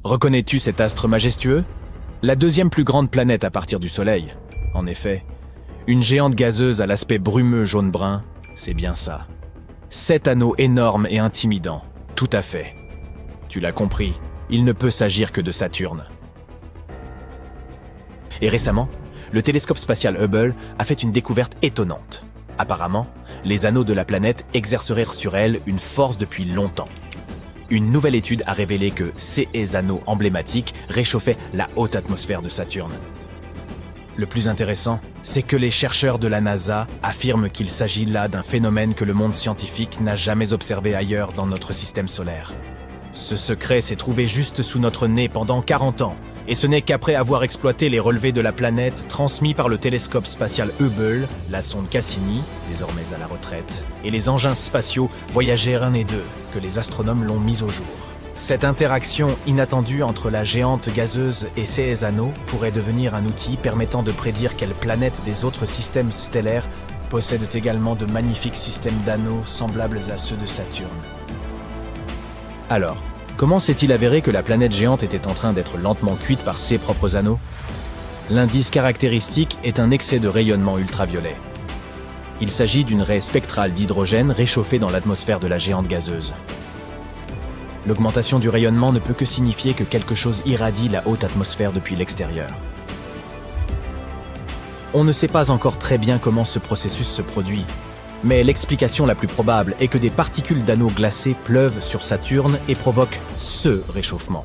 Reconnais-tu cet astre majestueux? La deuxième plus grande planète à partir du Soleil. En effet, une géante gazeuse à l'aspect brumeux jaune-brun, c'est bien ça. 7 anneaux énormes et intimidants, tout à fait. Tu l'as compris, il ne peut s'agir que de Saturne. Et récemment, le télescope spatial Hubble a fait une découverte étonnante. Apparemment, les anneaux de la planète exerceraient sur elle une force depuis longtemps. Une nouvelle étude a révélé que ces anneaux emblématiques réchauffaient la haute atmosphère de Saturne. Le plus intéressant, c'est que les chercheurs de la NASA affirment qu'il s'agit là d'un phénomène que le monde scientifique n'a jamais observé ailleurs dans notre système solaire. Ce secret s'est trouvé juste sous notre nez pendant 40 ans, et ce n'est qu'après avoir exploité les relevés de la planète transmis par le télescope spatial Hubble, la sonde Cassini, désormais à la retraite, et les engins spatiaux Voyager 1 et 2, que les astronomes l'ont mis au jour. Cette interaction inattendue entre la géante gazeuse et ses anneaux pourrait devenir un outil permettant de prédire quelles planètes des autres systèmes stellaires possèdent également de magnifiques systèmes d'anneaux semblables à ceux de Saturne. Alors, comment s'est-il avéré que la planète géante était en train d'être lentement cuite par ses propres anneaux? L'indice caractéristique est un excès de rayonnement ultraviolet. Il s'agit d'une raie spectrale d'hydrogène réchauffée dans l'atmosphère de la géante gazeuse. L'augmentation du rayonnement ne peut que signifier que quelque chose irradie la haute atmosphère depuis l'extérieur. On ne sait pas encore très bien comment ce processus se produit, mais l'explication la plus probable est que des particules d'anneaux glacés pleuvent sur Saturne et provoquent ce réchauffement.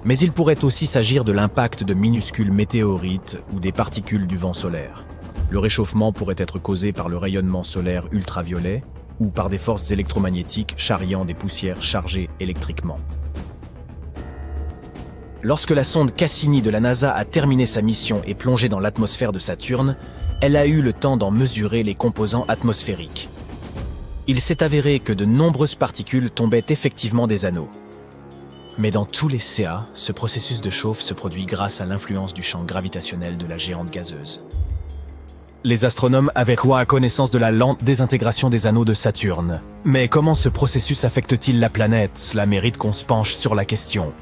Mais il pourrait aussi s'agir de l'impact de minuscules météorites ou des particules du vent solaire. Le réchauffement pourrait être causé par le rayonnement solaire ultraviolet ou par des forces électromagnétiques charriant des poussières chargées électriquement. Lorsque la sonde Cassini de la NASA a terminé sa mission et plongé dans l'atmosphère de Saturne, elle a eu le temps d'en mesurer les composants atmosphériques. Il s'est avéré que de nombreuses particules tombaient effectivement des anneaux. Mais dans tous les CA, ce processus de chauffe se produit grâce à l'influence du champ gravitationnel de la géante gazeuse. Les astronomes avaient quoi à connaissance de la lente désintégration des anneaux de Saturne. Mais comment ce processus affecte-t-il la planète? Cela mérite qu'on se penche sur la question.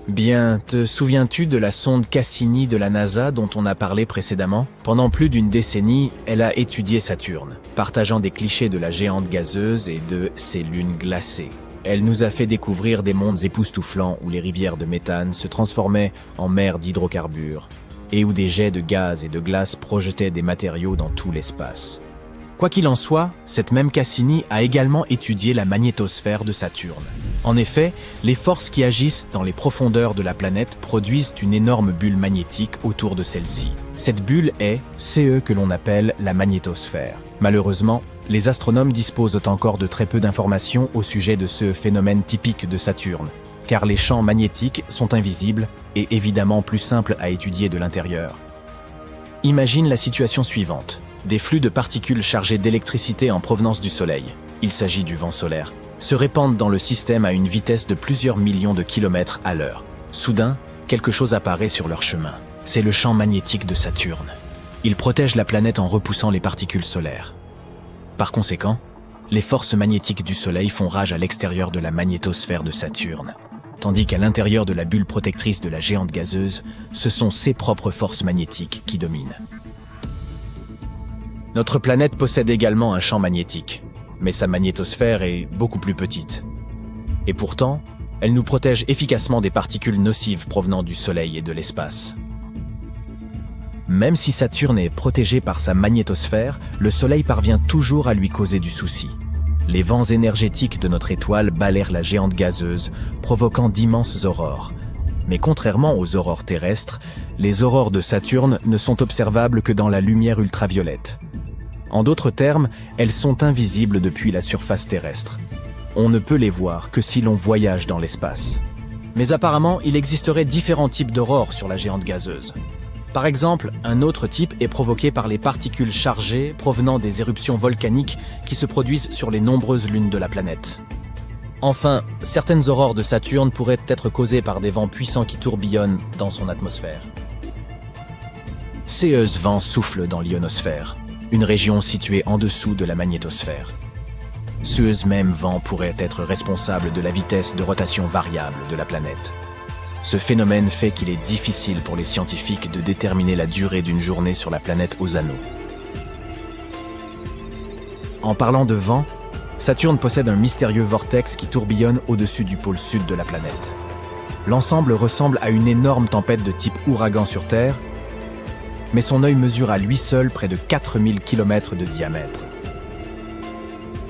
Bien, te souviens-tu de la sonde Cassini de la NASA dont on a parlé précédemment? Pendant plus d'une décennie, elle a étudié Saturne, partageant des clichés de la géante gazeuse et de ses lunes glacées. Elle nous a fait découvrir des mondes époustouflants où les rivières de méthane se transformaient en mers d'hydrocarbures, et où des jets de gaz et de glace projetaient des matériaux dans tout l'espace. Quoi qu'il en soit, cette même Cassini a également étudié la magnétosphère de Saturne. En effet, les forces qui agissent dans les profondeurs de la planète produisent une énorme bulle magnétique autour de celle-ci. Cette bulle est ce que l'on appelle la magnétosphère. Malheureusement, les astronomes disposent encore de très peu d'informations au sujet de ce phénomène typique de Saturne, car les champs magnétiques sont invisibles et évidemment plus simples à étudier de l'intérieur. Imagine la situation suivante. Des flux de particules chargées d'électricité en provenance du Soleil, il s'agit du vent solaire, se répandent dans le système à une vitesse de plusieurs millions de kilomètres à l'heure. Soudain, quelque chose apparaît sur leur chemin. C'est le champ magnétique de Saturne. Il protège la planète en repoussant les particules solaires. Par conséquent, les forces magnétiques du Soleil font rage à l'extérieur de la magnétosphère de Saturne, tandis qu'à l'intérieur de la bulle protectrice de la géante gazeuse, ce sont ses propres forces magnétiques qui dominent. Notre planète possède également un champ magnétique, mais sa magnétosphère est beaucoup plus petite. Et pourtant, elle nous protège efficacement des particules nocives provenant du Soleil et de l'espace. Même si Saturne est protégé par sa magnétosphère, le Soleil parvient toujours à lui causer du souci. Les vents énergétiques de notre étoile balayent la géante gazeuse, provoquant d'immenses aurores. Mais contrairement aux aurores terrestres, les aurores de Saturne ne sont observables que dans la lumière ultraviolette. En d'autres termes, elles sont invisibles depuis la surface terrestre. On ne peut les voir que si l'on voyage dans l'espace. Mais apparemment, il existerait différents types d'aurores sur la géante gazeuse. Par exemple, un autre type est provoqué par les particules chargées provenant des éruptions volcaniques qui se produisent sur les nombreuses lunes de la planète. Enfin, certaines aurores de Saturne pourraient être causées par des vents puissants qui tourbillonnent dans son atmosphère. Ces vents soufflent dans l'ionosphère, une région située en dessous de la magnétosphère. Ce même vent pourrait être responsable de la vitesse de rotation variable de la planète. Ce phénomène fait qu'il est difficile pour les scientifiques de déterminer la durée d'une journée sur la planète aux anneaux. En parlant de vent, Saturne possède un mystérieux vortex qui tourbillonne au-dessus du pôle sud de la planète. L'ensemble ressemble à une énorme tempête de type ouragan sur Terre, mais son œil mesure à lui seul près de 4000 km de diamètre.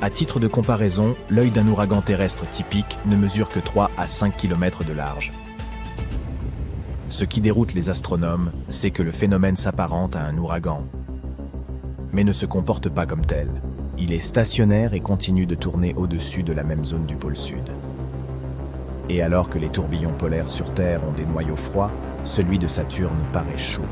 À titre de comparaison, l'œil d'un ouragan terrestre typique ne mesure que 3 à 5 km de large. Ce qui déroute les astronomes, c'est que le phénomène s'apparente à un ouragan, mais ne se comporte pas comme tel. Il est stationnaire et continue de tourner au-dessus de la même zone du pôle sud. Et alors que les tourbillons polaires sur Terre ont des noyaux froids, celui de Saturne paraît chaud.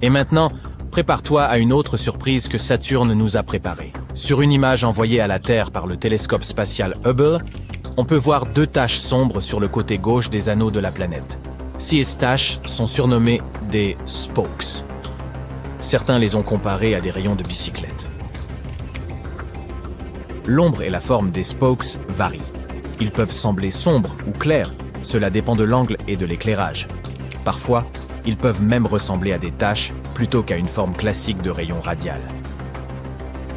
Et maintenant, prépare-toi à une autre surprise que Saturne nous a préparée. Sur une image envoyée à la Terre par le télescope spatial Hubble, on peut voir 2 taches sombres sur le côté gauche des anneaux de la planète. Ces taches sont surnommées des spokes. Certains les ont comparées à des rayons de bicyclette. L'ombre et la forme des spokes varient. Ils peuvent sembler sombres ou clairs, cela dépend de l'angle et de l'éclairage. Parfois, ils peuvent même ressembler à des taches plutôt qu'à une forme classique de rayon radial.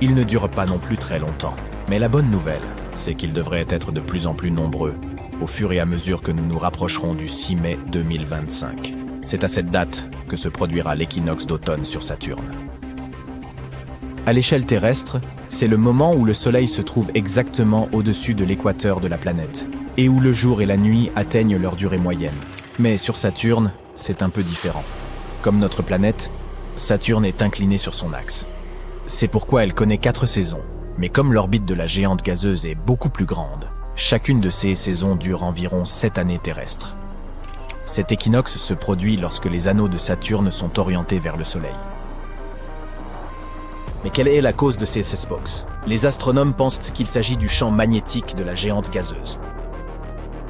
Ils ne durent pas non plus très longtemps, mais la bonne nouvelle, c'est qu'ils devraient être de plus en plus nombreux au fur et à mesure que nous nous rapprocherons du 6 mai 2025. C'est à cette date que se produira l'équinoxe d'automne sur Saturne. À l'échelle terrestre, c'est le moment où le Soleil se trouve exactement au-dessus de l'équateur de la planète, et où le jour et la nuit atteignent leur durée moyenne. Mais sur Saturne, c'est un peu différent. Comme notre planète, Saturne est inclinée sur son axe. C'est pourquoi elle connaît 4 saisons. Mais comme l'orbite de la géante gazeuse est beaucoup plus grande, chacune de ces saisons dure environ 7 années terrestres. Cet équinoxe se produit lorsque les anneaux de Saturne sont orientés vers le Soleil. Mais quelle est la cause de ces spokes? Les astronomes pensent qu'il s'agit du champ magnétique de la géante gazeuse.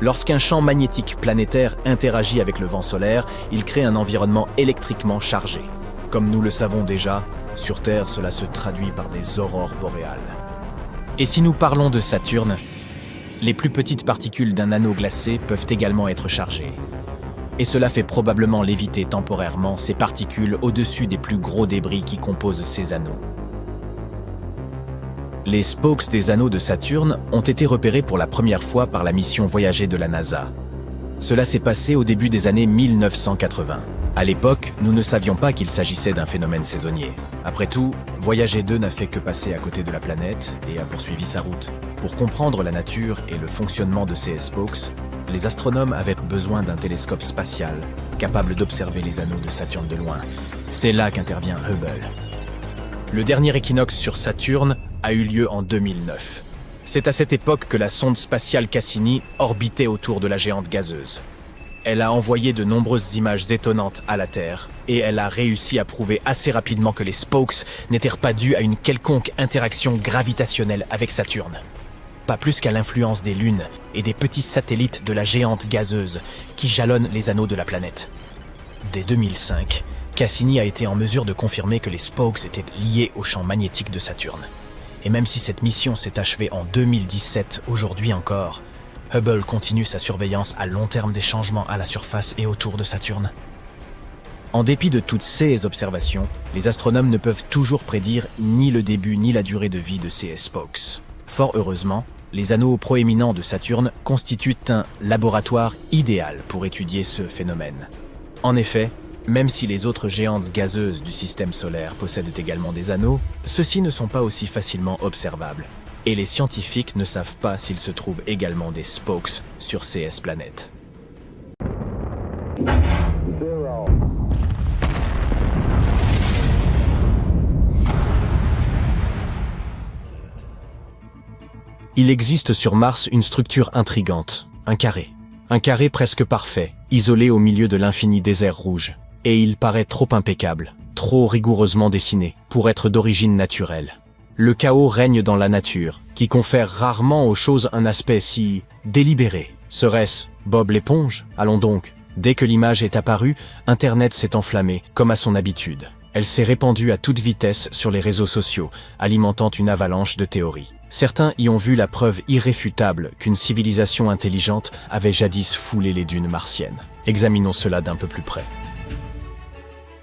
Lorsqu'un champ magnétique planétaire interagit avec le vent solaire, il crée un environnement électriquement chargé. Comme nous le savons déjà, sur Terre, cela se traduit par des aurores boréales. Et si nous parlons de Saturne, les plus petites particules d'un anneau glacé peuvent également être chargées. Et cela fait probablement léviter temporairement ces particules au-dessus des plus gros débris qui composent ces anneaux. Les spokes des anneaux de Saturne ont été repérés pour la première fois par la mission Voyager de la NASA. Cela s'est passé au début des années 1980. À l'époque, nous ne savions pas qu'il s'agissait d'un phénomène saisonnier. Après tout, Voyager 2 n'a fait que passer à côté de la planète et a poursuivi sa route. Pour comprendre la nature et le fonctionnement de ces spokes, les astronomes avaient besoin d'un télescope spatial capable d'observer les anneaux de Saturne de loin. C'est là qu'intervient Hubble. Le dernier équinoxe sur Saturne a eu lieu en 2009. C'est à cette époque que la sonde spatiale Cassini orbitait autour de la géante gazeuse. Elle a envoyé de nombreuses images étonnantes à la Terre, et elle a réussi à prouver assez rapidement que les spokes n'étaient pas dus à une quelconque interaction gravitationnelle avec Saturne. Pas plus qu'à l'influence des lunes et des petits satellites de la géante gazeuse qui jalonnent les anneaux de la planète. Dès 2005, Cassini a été en mesure de confirmer que les spokes étaient liés au champ magnétique de Saturne. Et même si cette mission s'est achevée en 2017, aujourd'hui encore, Hubble continue sa surveillance à long terme des changements à la surface et autour de Saturne. En dépit de toutes ces observations, les astronomes ne peuvent toujours prédire ni le début ni la durée de vie de ces spokes. Fort heureusement, les anneaux proéminents de Saturne constituent un laboratoire idéal pour étudier ce phénomène. En effet, même si les autres géantes gazeuses du système solaire possèdent également des anneaux, ceux-ci ne sont pas aussi facilement observables. Et les scientifiques ne savent pas s'il se trouve également des spokes sur ces planètes. Il existe sur Mars une structure intrigante, un carré. Un carré presque parfait, isolé au milieu de l'infini désert rouge. Et il paraît trop impeccable, trop rigoureusement dessiné, pour être d'origine naturelle. Le chaos règne dans la nature, qui confère rarement aux choses un aspect si délibéré. Serait-ce Bob l'éponge? Allons donc. Dès que l'image est apparue, Internet s'est enflammé, comme à son habitude. Elle s'est répandue à toute vitesse sur les réseaux sociaux, alimentant une avalanche de théories. Certains y ont vu la preuve irréfutable qu'une civilisation intelligente avait jadis foulé les dunes martiennes. Examinons cela d'un peu plus près.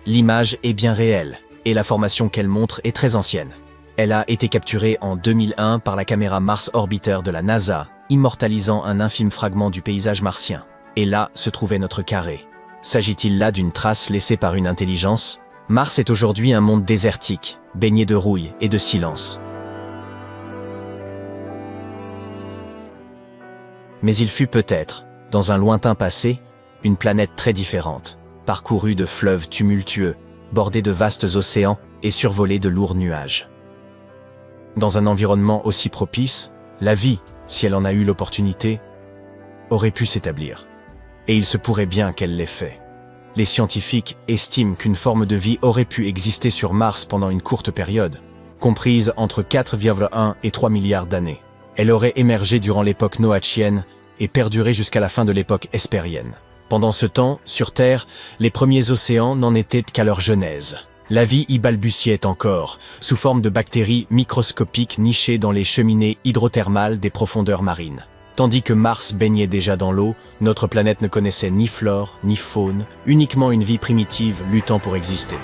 L'image est bien réelle, et la formation qu'elle montre est très ancienne. Elle a été capturée en 2001 par la caméra Mars Orbiter de la NASA, immortalisant un infime fragment du paysage martien. Et là se trouvait notre carré. S'agit-il là d'une trace laissée par une intelligence ? Mars est aujourd'hui un monde désertique, baigné de rouille et de silence. Mais il fut peut-être, dans un lointain passé, une planète très différente, parcourue de fleuves tumultueux, bordée de vastes océans et survolée de lourds nuages. Dans un environnement aussi propice, la vie, si elle en a eu l'opportunité, aurait pu s'établir. Et il se pourrait bien qu'elle l'ait fait. Les scientifiques estiment qu'une forme de vie aurait pu exister sur Mars pendant une courte période, comprise entre 4,1 et 3 milliards d'années. Elle aurait émergé durant l'époque noachienne et perduré jusqu'à la fin de l'époque hespérienne. Pendant ce temps, sur Terre, les premiers océans n'en étaient qu'à leur genèse. La vie y balbutiait encore, sous forme de bactéries microscopiques nichées dans les cheminées hydrothermales des profondeurs marines. Tandis que Mars baignait déjà dans l'eau, notre planète ne connaissait ni flore, ni faune, uniquement une vie primitive luttant pour exister.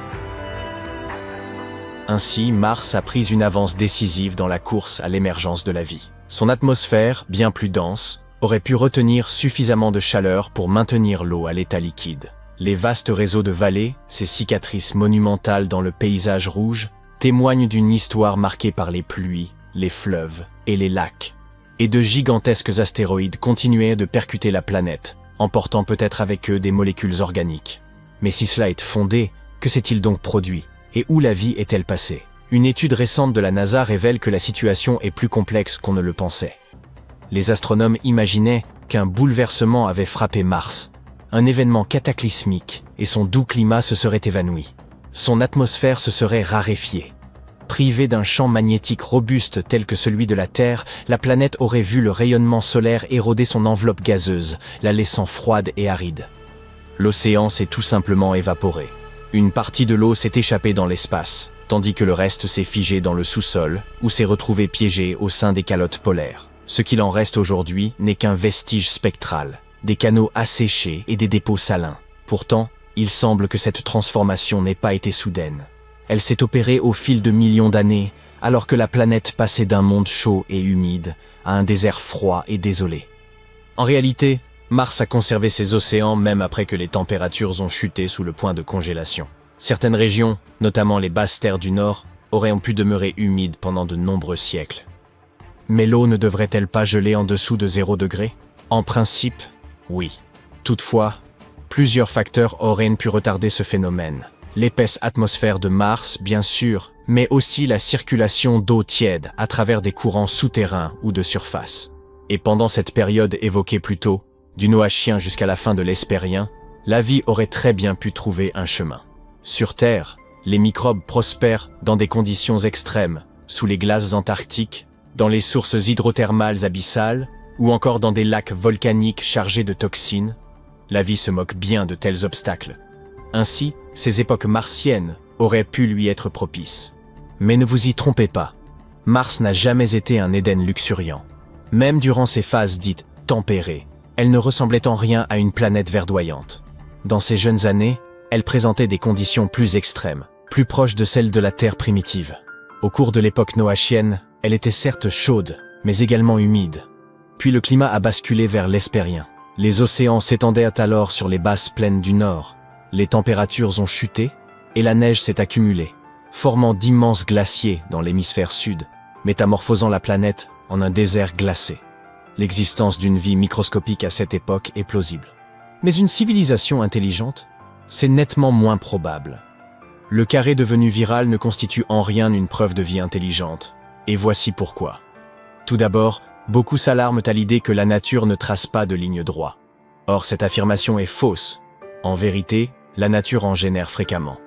Ainsi, Mars a pris une avance décisive dans la course à l'émergence de la vie. Son atmosphère, bien plus dense, aurait pu retenir suffisamment de chaleur pour maintenir l'eau à l'état liquide. Les vastes réseaux de vallées, ces cicatrices monumentales dans le paysage rouge, témoignent d'une histoire marquée par les pluies, les fleuves et les lacs. Et de gigantesques astéroïdes continuaient de percuter la planète, emportant peut-être avec eux des molécules organiques. Mais si cela est fondé, que s'est-il donc produit? Et où la vie est-elle passée? Une étude récente de la NASA révèle que la situation est plus complexe qu'on ne le pensait. Les astronomes imaginaient qu'un bouleversement avait frappé Mars, un événement cataclysmique, et son doux climat se serait évanoui. Son atmosphère se serait raréfiée. Privée d'un champ magnétique robuste tel que celui de la Terre, la planète aurait vu le rayonnement solaire éroder son enveloppe gazeuse, la laissant froide et aride. L'océan s'est tout simplement évaporé. Une partie de l'eau s'est échappée dans l'espace, tandis que le reste s'est figé dans le sous-sol, ou s'est retrouvé piégé au sein des calottes polaires. Ce qu'il en reste aujourd'hui n'est qu'un vestige spectral, des canaux asséchés et des dépôts salins. Pourtant, il semble que cette transformation n'ait pas été soudaine. Elle s'est opérée au fil de millions d'années, alors que la planète passait d'un monde chaud et humide à un désert froid et désolé. En réalité, Mars a conservé ses océans même après que les températures ont chuté sous le point de congélation. Certaines régions, notamment les basses terres du Nord, auraient pu demeurer humides pendant de nombreux siècles. Mais l'eau ne devrait-elle pas geler en dessous de 0 degré? En principe, oui. Toutefois, plusieurs facteurs auraient pu retarder ce phénomène. L'épaisse atmosphère de Mars, bien sûr, mais aussi la circulation d'eau tiède à travers des courants souterrains ou de surface. Et pendant cette période évoquée plus tôt, du Noachien jusqu'à la fin de l'Hespérien, la vie aurait très bien pu trouver un chemin. Sur Terre, les microbes prospèrent dans des conditions extrêmes, sous les glaces antarctiques, dans les sources hydrothermales abyssales, ou encore dans des lacs volcaniques chargés de toxines. La vie se moque bien de tels obstacles. Ainsi, ces époques martiennes auraient pu lui être propices. Mais ne vous y trompez pas, Mars n'a jamais été un Éden luxuriant. Même durant ses phases dites tempérées, elle ne ressemblait en rien à une planète verdoyante. Dans ses jeunes années, elle présentait des conditions plus extrêmes, plus proches de celles de la Terre primitive. Au cours de l'époque noachienne, elle était certes chaude, mais également humide. Puis le climat a basculé vers l'Hespérien. Les océans s'étendaient alors sur les basses plaines du Nord. Les températures ont chuté et la neige s'est accumulée, formant d'immenses glaciers dans l'hémisphère sud, métamorphosant la planète en un désert glacé. L'existence d'une vie microscopique à cette époque est plausible. Mais une civilisation intelligente, c'est nettement moins probable. Le carré devenu viral ne constitue en rien une preuve de vie intelligente, et voici pourquoi. Tout d'abord, beaucoup s'alarment à l'idée que la nature ne trace pas de ligne droite. Or, cette affirmation est fausse. En vérité, la nature en génère fréquemment.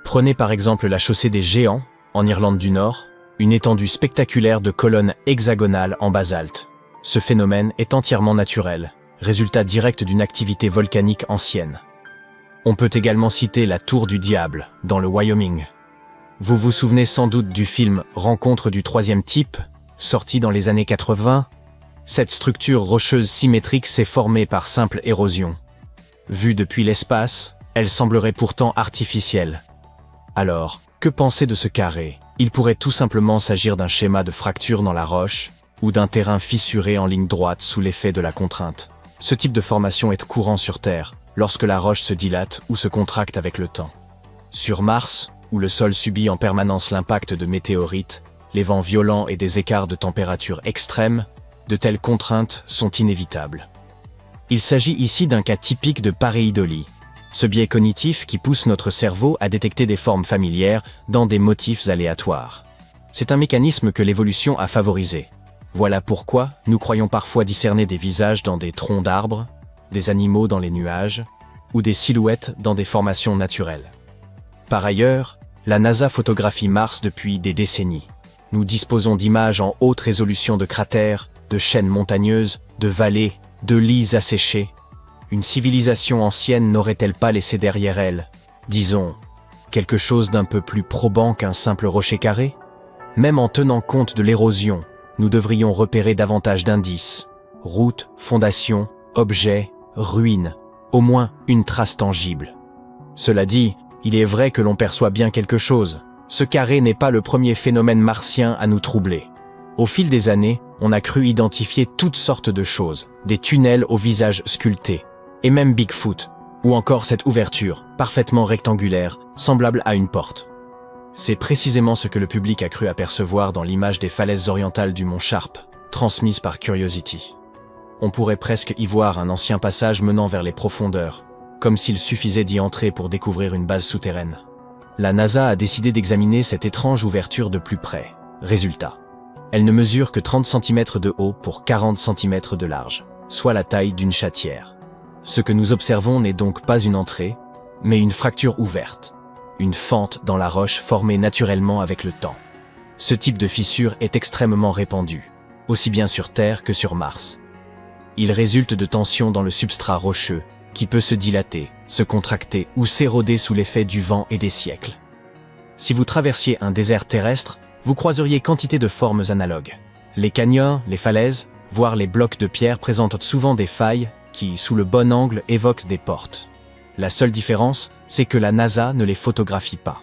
Prenez par exemple la chaussée des Géants, en Irlande du Nord, une étendue spectaculaire de colonnes hexagonales en basalte. Ce phénomène est entièrement naturel, résultat direct d'une activité volcanique ancienne. On peut également citer la Tour du Diable, dans le Wyoming. Vous vous souvenez sans doute du film Rencontre du troisième type, sorti dans les années 80? Cette structure rocheuse symétrique s'est formée par simple érosion. Vue depuis l'espace, elle semblerait pourtant artificielle. Alors, que penser de ce carré? Il pourrait tout simplement s'agir d'un schéma de fracture dans la roche, ou d'un terrain fissuré en ligne droite sous l'effet de la contrainte. Ce type de formation est courant sur Terre, lorsque la roche se dilate ou se contracte avec le temps. Sur Mars, où le sol subit en permanence l'impact de météorites, les vents violents et des écarts de température extrêmes, de telles contraintes sont inévitables. Il s'agit ici d'un cas typique de pareidolie, ce biais cognitif qui pousse notre cerveau à détecter des formes familières dans des motifs aléatoires. C'est un mécanisme que l'évolution a favorisé. Voilà pourquoi nous croyons parfois discerner des visages dans des troncs d'arbres, des animaux dans les nuages, ou des silhouettes dans des formations naturelles. Par ailleurs, la NASA photographie Mars depuis des décennies. Nous disposons d'images en haute résolution de cratères, de chaînes montagneuses, de vallées, de lits asséchés. Une civilisation ancienne n'aurait-elle pas laissé derrière elle, disons, quelque chose d'un peu plus probant qu'un simple rocher carré? Même en tenant compte de l'érosion, nous devrions repérer davantage d'indices. Routes, fondations, objets, ruines, au moins une trace tangible. Cela dit, il est vrai que l'on perçoit bien quelque chose. Ce carré n'est pas le premier phénomène martien à nous troubler. Au fil des années, on a cru identifier toutes sortes de choses, des tunnels au visage sculpté, et même Bigfoot, ou encore cette ouverture, parfaitement rectangulaire, semblable à une porte. C'est précisément ce que le public a cru apercevoir dans l'image des falaises orientales du mont Sharp, transmise par Curiosity. On pourrait presque y voir un ancien passage menant vers les profondeurs, comme s'il suffisait d'y entrer pour découvrir une base souterraine. La NASA a décidé d'examiner cette étrange ouverture de plus près. Résultat. Elle ne mesure que 30 cm de haut pour 40 cm de large, soit la taille d'une chatière. Ce que nous observons n'est donc pas une entrée, mais une fracture ouverte, une fente dans la roche formée naturellement avec le temps. Ce type de fissure est extrêmement répandu, aussi bien sur Terre que sur Mars. Il résulte de tensions dans le substrat rocheux, qui peut se dilater, se contracter ou s'éroder sous l'effet du vent et des siècles. Si vous traversiez un désert terrestre, vous croiseriez quantité de formes analogues. Les canyons, les falaises, voire les blocs de pierre présentent souvent des failles qui, sous le bon angle, évoquent des portes. La seule différence, c'est que la NASA ne les photographie pas.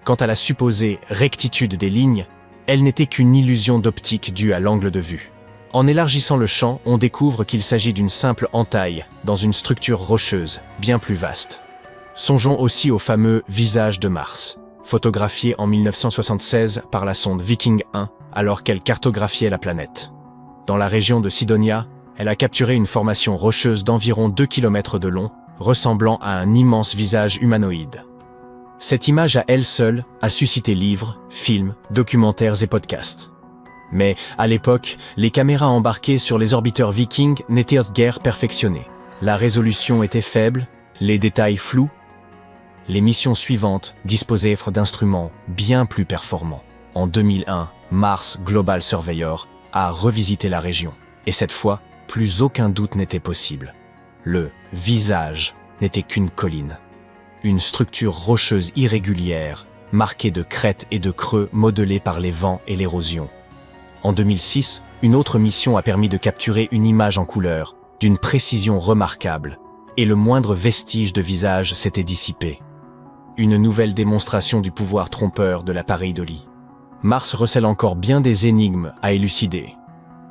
Quant à la supposée rectitude des lignes, elle n'était qu'une illusion d'optique due à l'angle de vue. En élargissant le champ, on découvre qu'il s'agit d'une simple entaille dans une structure rocheuse, bien plus vaste. Songeons aussi au fameux visage de Mars, photographié en 1976 par la sonde Viking 1 alors qu'elle cartographiait la planète. Dans la région de Cydonia, elle a capturé une formation rocheuse d'environ 2 km de long, ressemblant à un immense visage humanoïde. Cette image à elle seule a suscité livres, films, documentaires et podcasts. Mais, à l'époque, les caméras embarquées sur les orbiteurs Viking n'étaient guère perfectionnées. La résolution était faible, les détails flous. Les missions suivantes disposaient d'instruments bien plus performants. En 2001, Mars Global Surveyor a revisité la région. Et cette fois, plus aucun doute n'était possible. Le visage n'était qu'une colline. Une structure rocheuse irrégulière, marquée de crêtes et de creux modelés par les vents et l'érosion. En 2006, une autre mission a permis de capturer une image en couleur, d'une précision remarquable, et le moindre vestige de visage s'était dissipé. Une nouvelle démonstration du pouvoir trompeur de la pareidolie. Mars recèle encore bien des énigmes à élucider,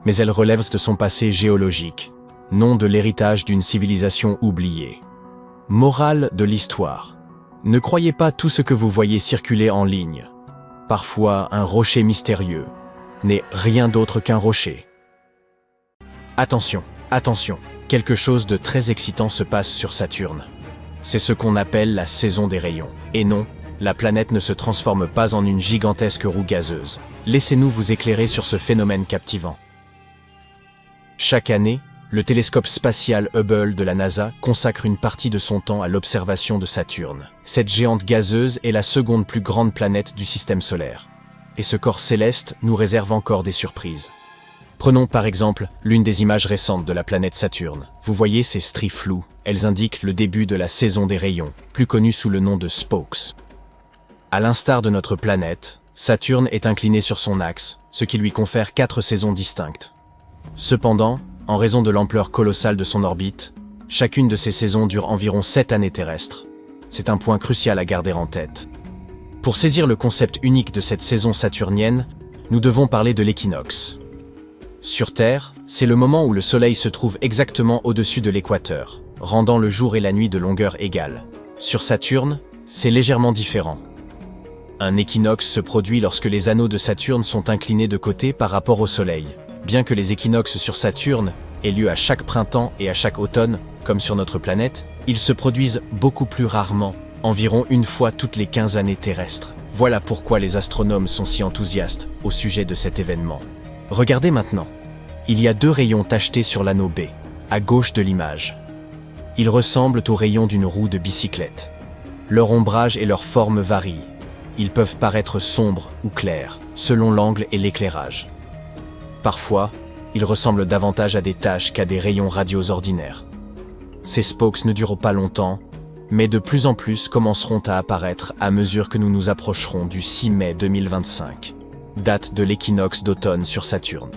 mais elle relève de son passé géologique, non de l'héritage d'une civilisation oubliée. Morale de l'histoire. Ne croyez pas tout ce que vous voyez circuler en ligne. Parfois, un rocher mystérieux n'est rien d'autre qu'un rocher. Attention, attention, quelque chose de très excitant se passe sur Saturne. C'est ce qu'on appelle la saison des rayons. Et non, la planète ne se transforme pas en une gigantesque roue gazeuse. Laissez-nous vous éclairer sur ce phénomène captivant. Chaque année, le télescope spatial Hubble de la NASA consacre une partie de son temps à l'observation de Saturne. Cette géante gazeuse est la seconde plus grande planète du système solaire. Et ce corps céleste nous réserve encore des surprises. Prenons par exemple l'une des images récentes de la planète Saturne. Vous voyez ces stries floues, elles indiquent le début de la saison des rayons, plus connue sous le nom de spokes. À l'instar de notre planète, Saturne est incliné sur son axe, ce qui lui confère 4 saisons distinctes. Cependant, en raison de l'ampleur colossale de son orbite, chacune de ces saisons dure environ 7 années terrestres. C'est un point crucial à garder en tête. Pour saisir le concept unique de cette saison saturnienne, nous devons parler de l'équinoxe. Sur Terre, c'est le moment où le Soleil se trouve exactement au-dessus de l'équateur, rendant le jour et la nuit de longueur égale. Sur Saturne, c'est légèrement différent. Un équinoxe se produit lorsque les anneaux de Saturne sont inclinés de côté par rapport au Soleil. Bien que les équinoxes sur Saturne aient lieu à chaque printemps et à chaque automne, comme sur notre planète, ils se produisent beaucoup plus rarement, environ une fois toutes les 15 années terrestres. Voilà pourquoi les astronomes sont si enthousiastes au sujet de cet événement. Regardez maintenant. Il y a 2 rayons tachetés sur l'anneau B, à gauche de l'image. Ils ressemblent aux rayons d'une roue de bicyclette. Leur ombrage et leur forme varient. Ils peuvent paraître sombres ou clairs, selon l'angle et l'éclairage. Parfois, ils ressemblent davantage à des taches qu'à des rayons radiaux ordinaires. Ces spokes ne durent pas longtemps, mais de plus en plus commenceront à apparaître à mesure que nous nous approcherons du 6 mai 2025, date de l'équinoxe d'automne sur Saturne.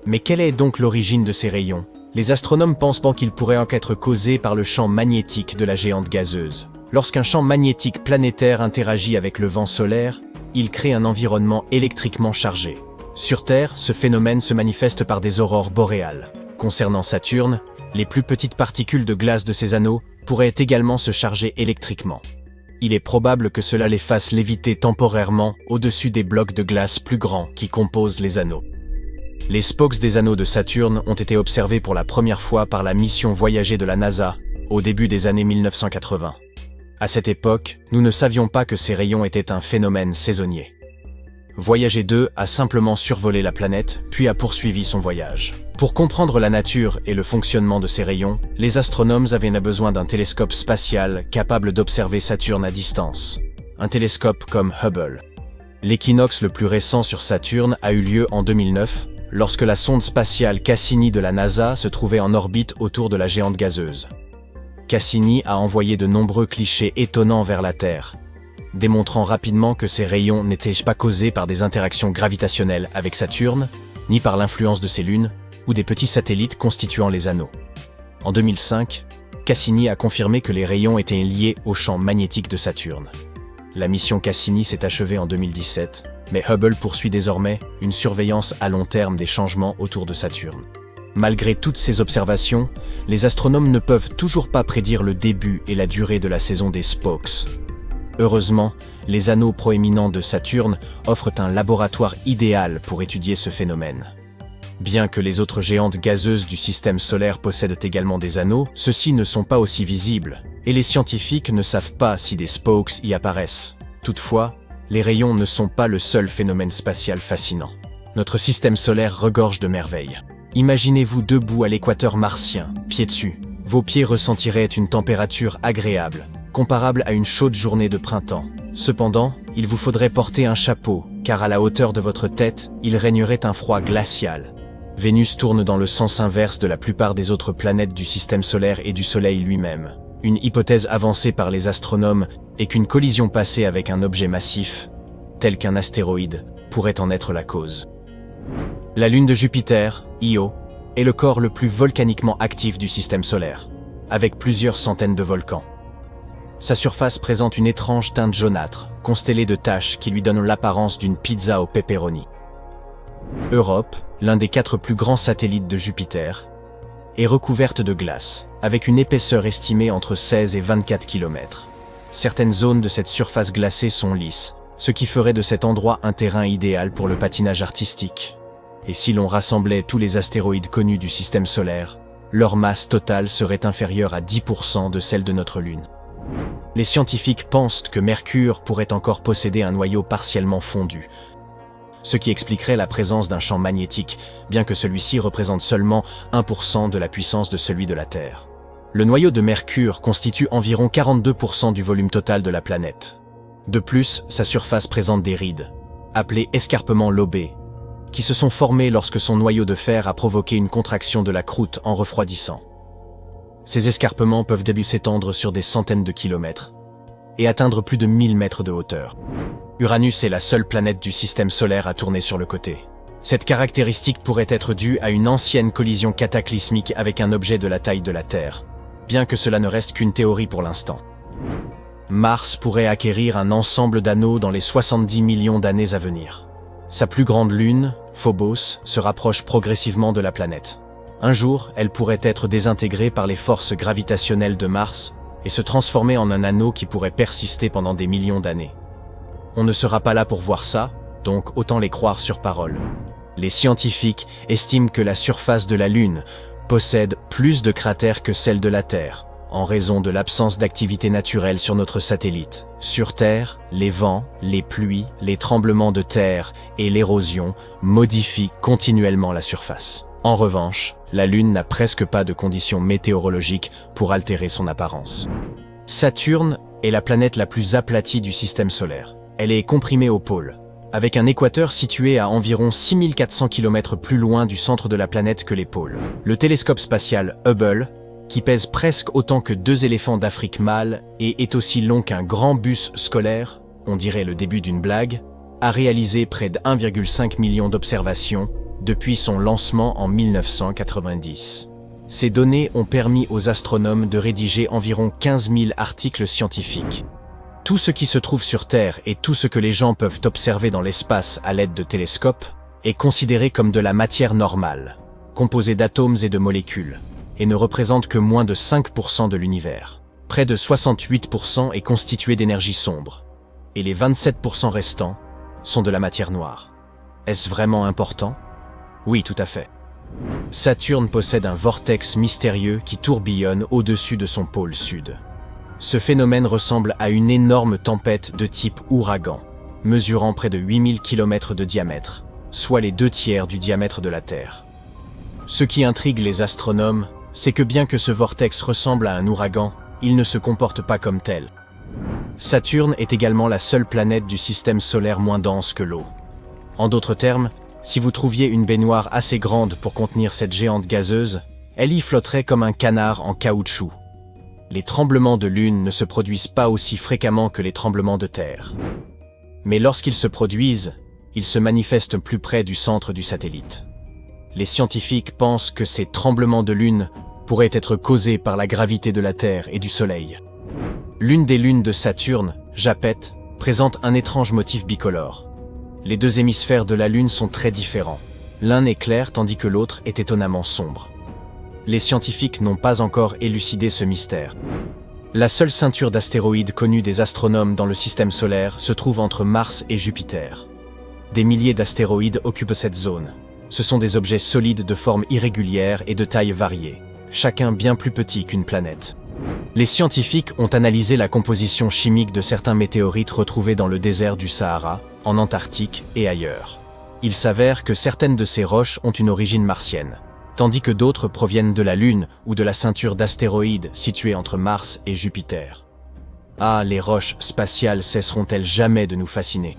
Mais quelle est donc l'origine de ces rayons? Les astronomes pensent qu'ils pourraient en être causés par le champ magnétique de la géante gazeuse. Lorsqu'un champ magnétique planétaire interagit avec le vent solaire, il crée un environnement électriquement chargé. Sur Terre, ce phénomène se manifeste par des aurores boréales. Concernant Saturne, les plus petites particules de glace de ces anneaux pourraient également se charger électriquement. Il est probable que cela les fasse léviter temporairement au-dessus des blocs de glace plus grands qui composent les anneaux. Les spokes des anneaux de Saturne ont été observés pour la première fois par la mission Voyager de la NASA, au début des années 1980. À cette époque, nous ne savions pas que ces rayons étaient un phénomène saisonnier. Voyager 2 a simplement survolé la planète, puis a poursuivi son voyage. Pour comprendre la nature et le fonctionnement de ces rayons, les astronomes avaient besoin d'un télescope spatial capable d'observer Saturne à distance. Un télescope comme Hubble. L'équinoxe le plus récent sur Saturne a eu lieu en 2009, lorsque la sonde spatiale Cassini de la NASA se trouvait en orbite autour de la géante gazeuse. Cassini a envoyé de nombreux clichés étonnants vers la Terre, démontrant rapidement que ces rayons n'étaient pas causés par des interactions gravitationnelles avec Saturne, ni par l'influence de ses lunes, ou des petits satellites constituant les anneaux. En 2005, Cassini a confirmé que les rayons étaient liés au champ magnétique de Saturne. La mission Cassini s'est achevée en 2017, mais Hubble poursuit désormais une surveillance à long terme des changements autour de Saturne. Malgré toutes ces observations, les astronomes ne peuvent toujours pas prédire le début et la durée de la saison des spokes. Heureusement, les anneaux proéminents de Saturne offrent un laboratoire idéal pour étudier ce phénomène. Bien que les autres géantes gazeuses du système solaire possèdent également des anneaux, ceux-ci ne sont pas aussi visibles, et les scientifiques ne savent pas si des spokes y apparaissent. Toutefois, les rayons ne sont pas le seul phénomène spatial fascinant. Notre système solaire regorge de merveilles. Imaginez-vous debout à l'équateur martien, pieds dessus. Vos pieds ressentiraient une température agréable, comparable à une chaude journée de printemps. Cependant, il vous faudrait porter un chapeau, car à la hauteur de votre tête, il régnerait un froid glacial. Vénus tourne dans le sens inverse de la plupart des autres planètes du système solaire et du Soleil lui-même. Une hypothèse avancée par les astronomes est qu'une collision passée avec un objet massif, tel qu'un astéroïde, pourrait en être la cause. La lune de Jupiter, Io, est le corps le plus volcaniquement actif du système solaire, avec plusieurs centaines de volcans. Sa surface présente une étrange teinte jaunâtre, constellée de taches qui lui donnent l'apparence d'une pizza au pepperoni. Europe, l'un des 4 plus grands satellites de Jupiter, est recouverte de glace, avec une épaisseur estimée entre 16 et 24 km. Certaines zones de cette surface glacée sont lisses, ce qui ferait de cet endroit un terrain idéal pour le patinage artistique. Et si l'on rassemblait tous les astéroïdes connus du système solaire, leur masse totale serait inférieure à 10% de celle de notre Lune. Les scientifiques pensent que Mercure pourrait encore posséder un noyau partiellement fondu, ce qui expliquerait la présence d'un champ magnétique, bien que celui-ci représente seulement 1% de la puissance de celui de la Terre. Le noyau de Mercure constitue environ 42% du volume total de la planète. De plus, sa surface présente des rides, appelées escarpements lobés, qui se sont formés lorsque son noyau de fer a provoqué une contraction de la croûte en refroidissant. Ces escarpements peuvent s'étendre sur des centaines de kilomètres et atteindre plus de 1000 mètres de hauteur. Uranus est la seule planète du système solaire à tourner sur le côté. Cette caractéristique pourrait être due à une ancienne collision cataclysmique avec un objet de la taille de la Terre, bien que cela ne reste qu'une théorie pour l'instant. Mars pourrait acquérir un ensemble d'anneaux dans les 70 millions d'années à venir. Sa plus grande lune, Phobos, se rapproche progressivement de la planète. Un jour, elle pourrait être désintégrée par les forces gravitationnelles de Mars et se transformer en un anneau qui pourrait persister pendant des millions d'années. On ne sera pas là pour voir ça, donc autant les croire sur parole. Les scientifiques estiment que la surface de la Lune possède plus de cratères que celle de la Terre, en raison de l'absence d'activité naturelle sur notre satellite. Sur Terre, les vents, les pluies, les tremblements de terre et l'érosion modifient continuellement la surface. En revanche, la Lune n'a presque pas de conditions météorologiques pour altérer son apparence. Saturne est la planète la plus aplatie du système solaire. Elle est comprimée au pôle, avec un équateur situé à environ 6400 km plus loin du centre de la planète que les pôles. Le télescope spatial Hubble, qui pèse presque autant que 2 éléphants d'Afrique mâles et est aussi long qu'un grand bus scolaire, on dirait le début d'une blague, a réalisé près de 1,5 million d'observations depuis son lancement en 1990. Ces données ont permis aux astronomes de rédiger environ 15 000 articles scientifiques. Tout ce qui se trouve sur Terre et tout ce que les gens peuvent observer dans l'espace à l'aide de télescopes est considéré comme de la matière normale, composée d'atomes et de molécules, et ne représente que moins de 5% de l'univers. Près de 68% est constitué d'énergie sombre, et les 27% restants sont de la matière noire. Est-ce vraiment important? Oui, tout à fait. Saturne possède un vortex mystérieux qui tourbillonne au-dessus de son pôle sud. Ce phénomène ressemble à une énorme tempête de type ouragan, mesurant près de 8000 km de diamètre, soit les 2/3 du diamètre de la Terre. Ce qui intrigue les astronomes, c'est que bien que ce vortex ressemble à un ouragan, il ne se comporte pas comme tel. Saturne est également la seule planète du système solaire moins dense que l'eau. En d'autres termes, si vous trouviez une baignoire assez grande pour contenir cette géante gazeuse, elle y flotterait comme un canard en caoutchouc. Les tremblements de lune ne se produisent pas aussi fréquemment que les tremblements de terre. Mais lorsqu'ils se produisent, ils se manifestent plus près du centre du satellite. Les scientifiques pensent que ces tremblements de lune pourraient être causés par la gravité de la Terre et du Soleil. L'une des lunes de Saturne, Japet, présente un étrange motif bicolore. Les deux hémisphères de la Lune sont très différents. L'un est clair tandis que l'autre est étonnamment sombre. Les scientifiques n'ont pas encore élucidé ce mystère. La seule ceinture d'astéroïdes connue des astronomes dans le système solaire se trouve entre Mars et Jupiter. Des milliers d'astéroïdes occupent cette zone. Ce sont des objets solides de forme irrégulière et de taille variée, chacun bien plus petit qu'une planète. Les scientifiques ont analysé la composition chimique de certains météorites retrouvés dans le désert du Sahara, en Antarctique et ailleurs. Il s'avère que certaines de ces roches ont une origine martienne, tandis que d'autres proviennent de la Lune ou de la ceinture d'astéroïdes située entre Mars et Jupiter. Ah, les roches spatiales cesseront-elles jamais de nous fasciner?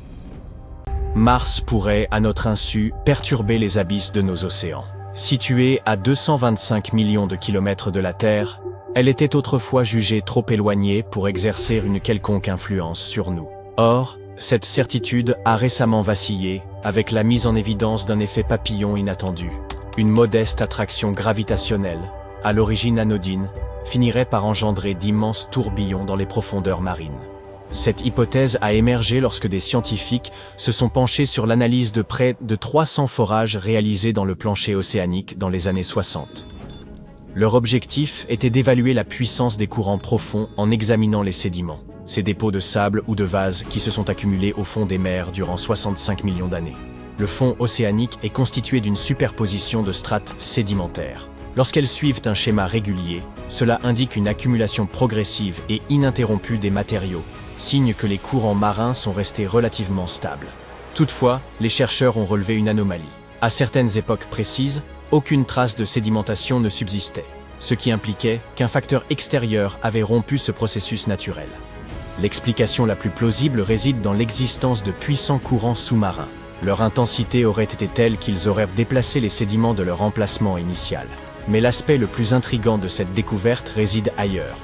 Mars pourrait, à notre insu, perturber les abysses de nos océans. Située à 225 millions de kilomètres de la Terre, elle était autrefois jugée trop éloignée pour exercer une quelconque influence sur nous. Or, cette certitude a récemment vacillé avec la mise en évidence d'un effet papillon inattendu. Une modeste attraction gravitationnelle, à l'origine anodine, finirait par engendrer d'immenses tourbillons dans les profondeurs marines. Cette hypothèse a émergé lorsque des scientifiques se sont penchés sur l'analyse de près de 300 forages réalisés dans le plancher océanique dans les années 60. Leur objectif était d'évaluer la puissance des courants profonds en examinant les sédiments, ces dépôts de sable ou de vase qui se sont accumulés au fond des mers durant 65 millions d'années. Le fond océanique est constitué d'une superposition de strates sédimentaires. Lorsqu'elles suivent un schéma régulier, cela indique une accumulation progressive et ininterrompue des matériaux, signe que les courants marins sont restés relativement stables. Toutefois, les chercheurs ont relevé une anomalie. À certaines époques précises, aucune trace de sédimentation ne subsistait, ce qui impliquait qu'un facteur extérieur avait rompu ce processus naturel. L'explication la plus plausible réside dans l'existence de puissants courants sous-marins. Leur intensité aurait été telle qu'ils auraient déplacé les sédiments de leur emplacement initial. Mais l'aspect le plus intrigant de cette découverte réside ailleurs.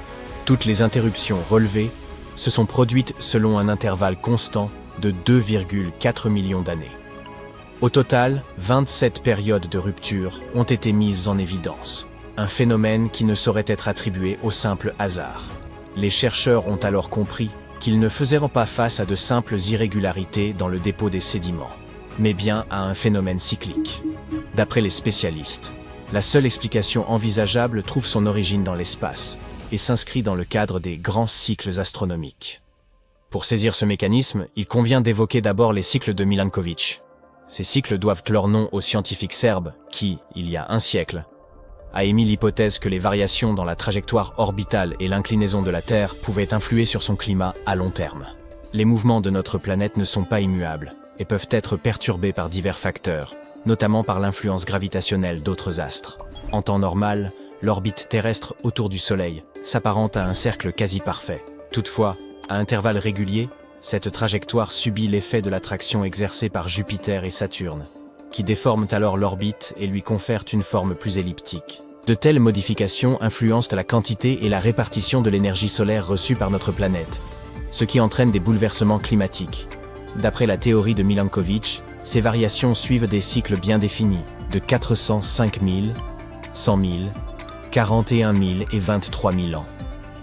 Toutes les interruptions relevées se sont produites selon un intervalle constant de 2,4 millions d'années. Au total, 27 périodes de rupture ont été mises en évidence, un phénomène qui ne saurait être attribué au simple hasard. Les chercheurs ont alors compris qu'ils ne faisaient pas face à de simples irrégularités dans le dépôt des sédiments, mais bien à un phénomène cyclique. D'après les spécialistes, la seule explication envisageable trouve son origine dans l'espace et s'inscrit dans le cadre des grands cycles astronomiques. Pour saisir ce mécanisme, il convient d'évoquer d'abord les cycles de Milankovitch. Ces cycles doivent leur nom au scientifique serbe qui, il y a un siècle, a émis l'hypothèse que les variations dans la trajectoire orbitale et l'inclinaison de la Terre pouvaient influer sur son climat à long terme. Les mouvements de notre planète ne sont pas immuables et peuvent être perturbés par divers facteurs, notamment par l'influence gravitationnelle d'autres astres. En temps normal, l'orbite terrestre autour du Soleil s'apparente à un cercle quasi parfait. Toutefois, à intervalles réguliers, cette trajectoire subit l'effet de l'attraction exercée par Jupiter et Saturne, qui déforment alors l'orbite et lui confèrent une forme plus elliptique. De telles modifications influencent la quantité et la répartition de l'énergie solaire reçue par notre planète, ce qui entraîne des bouleversements climatiques. D'après la théorie de Milankovitch, ces variations suivent des cycles bien définis, de 405 000, 100 000, 41 000 et 23 000 ans.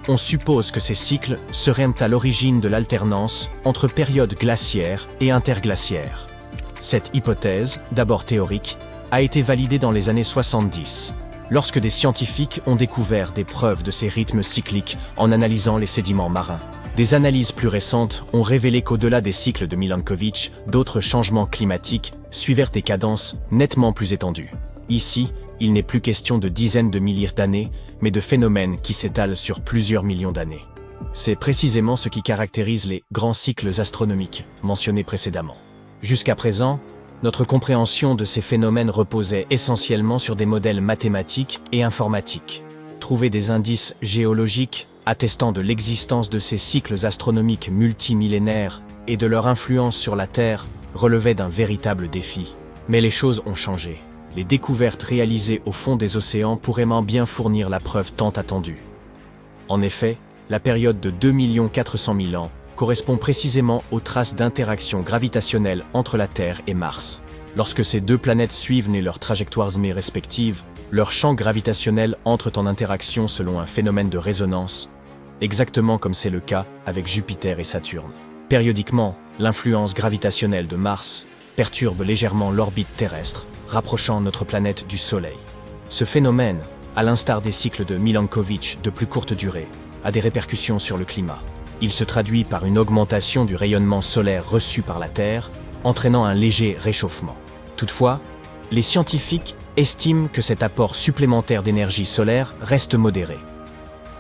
On suppose que ces cycles seraient à l'origine de l'alternance entre périodes glaciaires et interglaciaires. Cette hypothèse, d'abord théorique, a été validée dans les années 70, lorsque des scientifiques ont découvert des preuves de ces rythmes cycliques en analysant les sédiments marins. Des analyses plus récentes ont révélé qu'au-delà des cycles de Milankovitch, d'autres changements climatiques suivèrent des cadences nettement plus étendues. Ici, il n'est plus question de dizaines de milliers d'années, mais de phénomènes qui s'étalent sur plusieurs millions d'années. C'est précisément ce qui caractérise les grands cycles astronomiques mentionnés précédemment. Jusqu'à présent, notre compréhension de ces phénomènes reposait essentiellement sur des modèles mathématiques et informatiques. Trouver des indices géologiques attestant de l'existence de ces cycles astronomiques multimillénaires et de leur influence sur la Terre relevait d'un véritable défi. Mais les choses ont changé. Les découvertes réalisées au fond des océans pourraient bien fournir la preuve tant attendue. En effet, la période de 2 400 000 ans correspond précisément aux traces d'interaction gravitationnelle entre la Terre et Mars. Lorsque ces deux planètes suivent leurs trajectoires respectives, leurs champs gravitationnels entrent en interaction selon un phénomène de résonance, exactement comme c'est le cas avec Jupiter et Saturne. Périodiquement, l'influence gravitationnelle de Mars perturbe légèrement l'orbite terrestre, rapprochant notre planète du Soleil. Ce phénomène, à l'instar des cycles de Milankovitch de plus courte durée, a des répercussions sur le climat. Il se traduit par une augmentation du rayonnement solaire reçu par la Terre, entraînant un léger réchauffement. Toutefois, les scientifiques estiment que cet apport supplémentaire d'énergie solaire reste modéré.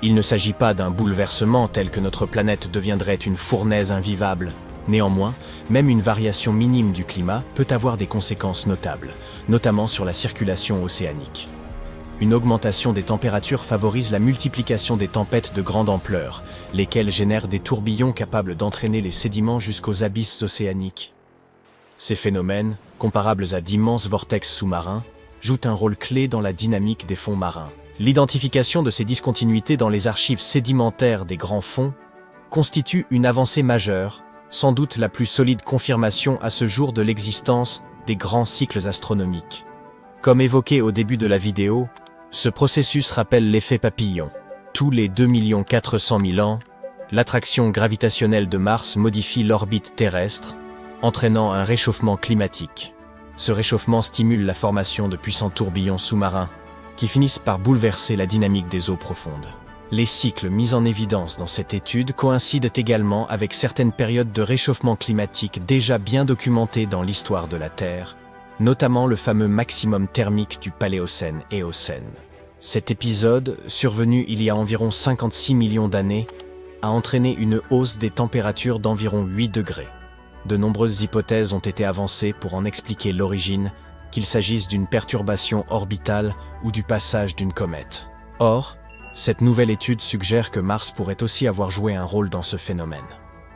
Il ne s'agit pas d'un bouleversement tel que notre planète deviendrait une fournaise invivable. Néanmoins, même une variation minime du climat peut avoir des conséquences notables, notamment sur la circulation océanique. Une augmentation des températures favorise la multiplication des tempêtes de grande ampleur, lesquelles génèrent des tourbillons capables d'entraîner les sédiments jusqu'aux abysses océaniques. Ces phénomènes, comparables à d'immenses vortex sous-marins, jouent un rôle clé dans la dynamique des fonds marins. L'identification de ces discontinuités dans les archives sédimentaires des grands fonds constitue une avancée majeure, sans doute la plus solide confirmation à ce jour de l'existence des grands cycles astronomiques. Comme évoqué au début de la vidéo, ce processus rappelle l'effet papillon. Tous les 2 400 000 ans, l'attraction gravitationnelle de Mars modifie l'orbite terrestre, entraînant un réchauffement climatique. Ce réchauffement stimule la formation de puissants tourbillons sous-marins, qui finissent par bouleverser la dynamique des eaux profondes. Les cycles mis en évidence dans cette étude coïncident également avec certaines périodes de réchauffement climatique déjà bien documentées dans l'histoire de la Terre, notamment le fameux maximum thermique du Paléocène et Éocène. Cet épisode, survenu il y a environ 56 millions d'années, a entraîné une hausse des températures d'environ 8 degrés. De nombreuses hypothèses ont été avancées pour en expliquer l'origine, qu'il s'agisse d'une perturbation orbitale ou du passage d'une comète. Or, cette nouvelle étude suggère que Mars pourrait aussi avoir joué un rôle dans ce phénomène.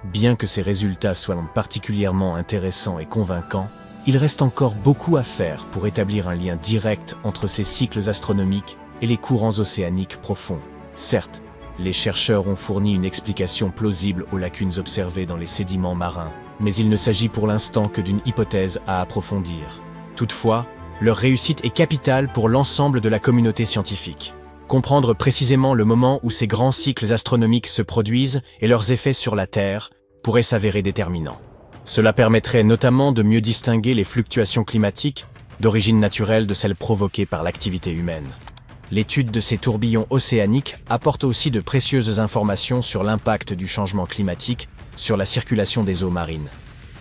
Bien que ces résultats soient particulièrement intéressants et convaincants, Il reste encore beaucoup à faire pour établir un lien direct entre ces cycles astronomiques et les courants océaniques profonds. Certes, les chercheurs ont fourni une explication plausible aux lacunes observées dans les sédiments marins, mais il ne s'agit pour l'instant que d'une hypothèse à approfondir. Toutefois, leur réussite est capitale pour l'ensemble de la communauté scientifique. Comprendre précisément le moment où ces grands cycles astronomiques se produisent et leurs effets sur la Terre pourrait s'avérer déterminant. Cela permettrait notamment de mieux distinguer les fluctuations climatiques d'origine naturelle de celles provoquées par l'activité humaine. L'étude de ces tourbillons océaniques apporte aussi de précieuses informations sur l'impact du changement climatique sur la circulation des eaux marines.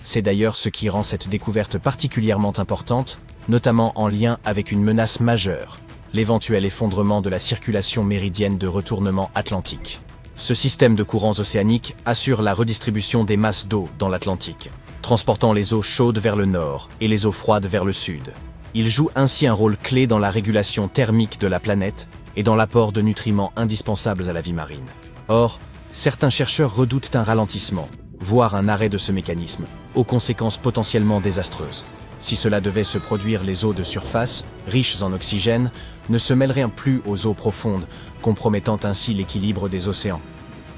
C'est d'ailleurs ce qui rend cette découverte particulièrement importante, notamment en lien avec une menace majeure, l'éventuel effondrement de la circulation méridienne de retournement atlantique. Ce système de courants océaniques assure la redistribution des masses d'eau dans l'Atlantique, transportant les eaux chaudes vers le nord et les eaux froides vers le sud. Il joue ainsi un rôle clé dans la régulation thermique de la planète et dans l'apport de nutriments indispensables à la vie marine. Or, certains chercheurs redoutent un ralentissement, voire un arrêt de ce mécanisme, aux conséquences potentiellement désastreuses. Si cela devait se produire, les eaux de surface, riches en oxygène, ne se mêleraient plus aux eaux profondes, compromettant ainsi l'équilibre des océans.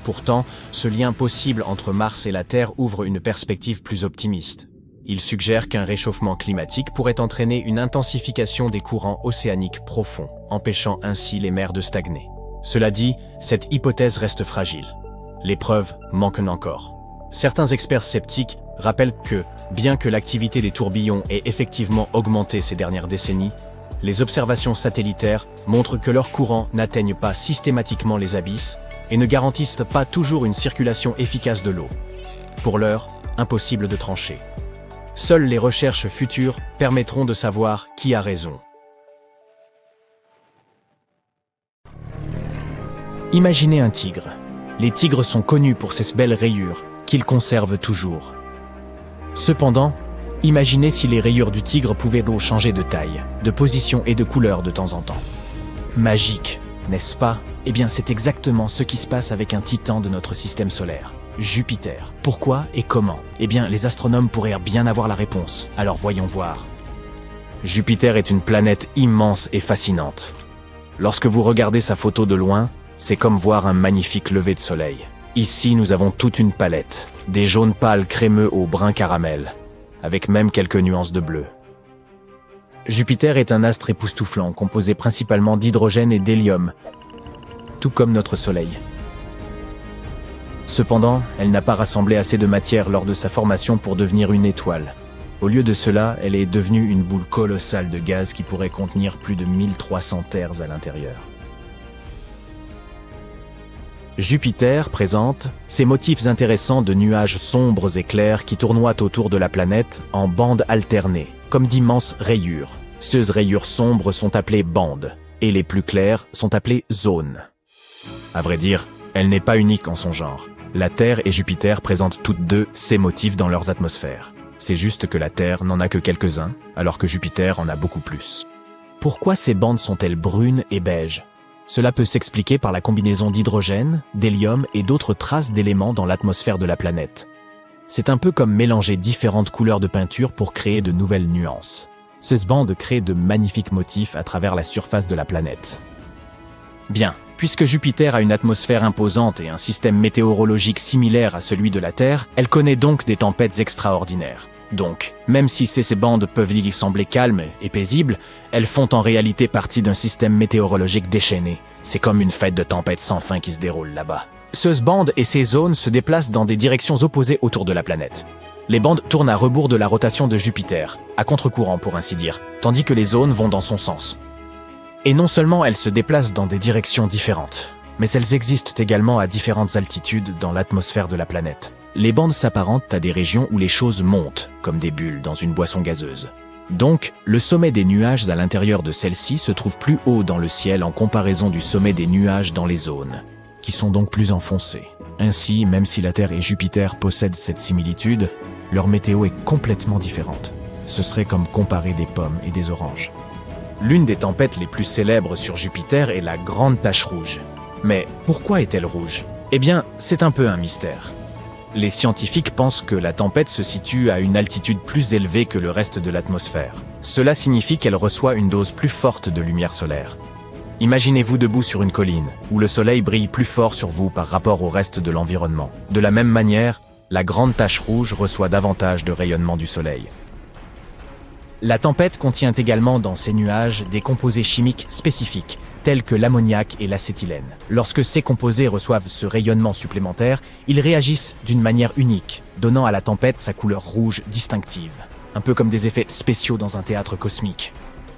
Pourtant, ce lien possible entre Mars et la Terre ouvre une perspective plus optimiste. Il suggère qu'un réchauffement climatique pourrait entraîner une intensification des courants océaniques profonds, empêchant ainsi les mers de stagner. Cela dit, cette hypothèse reste fragile. Les preuves manquent encore. Certains experts sceptiques rappellent que, bien que l'activité des tourbillons ait effectivement augmenté ces dernières décennies, les observations satellitaires montrent que leurs courants n'atteignent pas systématiquement les abysses et ne garantissent pas toujours une circulation efficace de l'eau. Pour l'heure, impossible de trancher. Seules les recherches futures permettront de savoir qui a raison. Imaginez un tigre. Les tigres sont connus pour ces belles rayures qu'ils conservent toujours. Cependant, imaginez si les rayures du tigre pouvaient changer de taille, de position et de couleur de temps en temps. Magique, n'est-ce pas? Eh bien, c'est exactement ce qui se passe avec un titan de notre système solaire, Jupiter. Pourquoi et comment? Eh bien, les astronomes pourraient bien avoir la réponse. Alors voyons voir. Jupiter est une planète immense et fascinante. Lorsque vous regardez sa photo de loin, c'est comme voir un magnifique lever de soleil. Ici, nous avons toute une palette, des jaunes pâles crémeux au brun caramel, avec même quelques nuances de bleu. Jupiter est un astre époustouflant, composé principalement d'hydrogène et d'hélium, tout comme notre Soleil. Cependant, elle n'a pas rassemblé assez de matière lors de sa formation pour devenir une étoile. Au lieu de cela, elle est devenue une boule colossale de gaz qui pourrait contenir plus de 1300 terres à l'intérieur. Jupiter présente ces motifs intéressants de nuages sombres et clairs qui tournoient autour de la planète en bandes alternées, comme d'immenses rayures. Ces rayures sombres sont appelées bandes, et les plus claires sont appelées zones. À vrai dire, elle n'est pas unique en son genre. La Terre et Jupiter présentent toutes deux ces motifs dans leurs atmosphères. C'est juste que la Terre n'en a que quelques-uns, alors que Jupiter en a beaucoup plus. Pourquoi ces bandes sont-elles brunes et beiges ? Cela peut s'expliquer par la combinaison d'hydrogène, d'hélium et d'autres traces d'éléments dans l'atmosphère de la planète. C'est un peu comme mélanger différentes couleurs de peinture pour créer de nouvelles nuances. Ces bandes créent de magnifiques motifs à travers la surface de la planète. Bien, puisque Jupiter a une atmosphère imposante et un système météorologique similaire à celui de la Terre, elle connaît donc des tempêtes extraordinaires. Donc, même si ces bandes peuvent y sembler calmes et paisibles, elles font en réalité partie d'un système météorologique déchaîné. C'est comme une fête de tempêtes sans fin qui se déroule là-bas. Ces bandes et ces zones se déplacent dans des directions opposées autour de la planète. Les bandes tournent à rebours de la rotation de Jupiter, à contre-courant pour ainsi dire, tandis que les zones vont dans son sens. Et non seulement elles se déplacent dans des directions différentes, mais elles existent également à différentes altitudes dans l'atmosphère de la planète. Les bandes s'apparentent à des régions où les choses montent, comme des bulles dans une boisson gazeuse. Donc, le sommet des nuages à l'intérieur de celle-ci se trouve plus haut dans le ciel en comparaison du sommet des nuages dans les zones, qui sont donc plus enfoncées. Ainsi, même si la Terre et Jupiter possèdent cette similitude, leur météo est complètement différente. Ce serait comme comparer des pommes et des oranges. L'une des tempêtes les plus célèbres sur Jupiter est la Grande Tache Rouge. Mais pourquoi est-elle rouge ? Eh bien, c'est un peu un mystère. Les scientifiques pensent que la tempête se situe à une altitude plus élevée que le reste de l'atmosphère. Cela signifie qu'elle reçoit une dose plus forte de lumière solaire. Imaginez-vous debout sur une colline, où le soleil brille plus fort sur vous par rapport au reste de l'environnement. De la même manière, la grande tache rouge reçoit davantage de rayonnement du soleil. La tempête contient également dans ses nuages des composés chimiques spécifiques, tels que l'ammoniac et l'acétylène. Lorsque ces composés reçoivent ce rayonnement supplémentaire, ils réagissent d'une manière unique, donnant à la tempête sa couleur rouge distinctive, un peu comme des effets spéciaux dans un théâtre cosmique.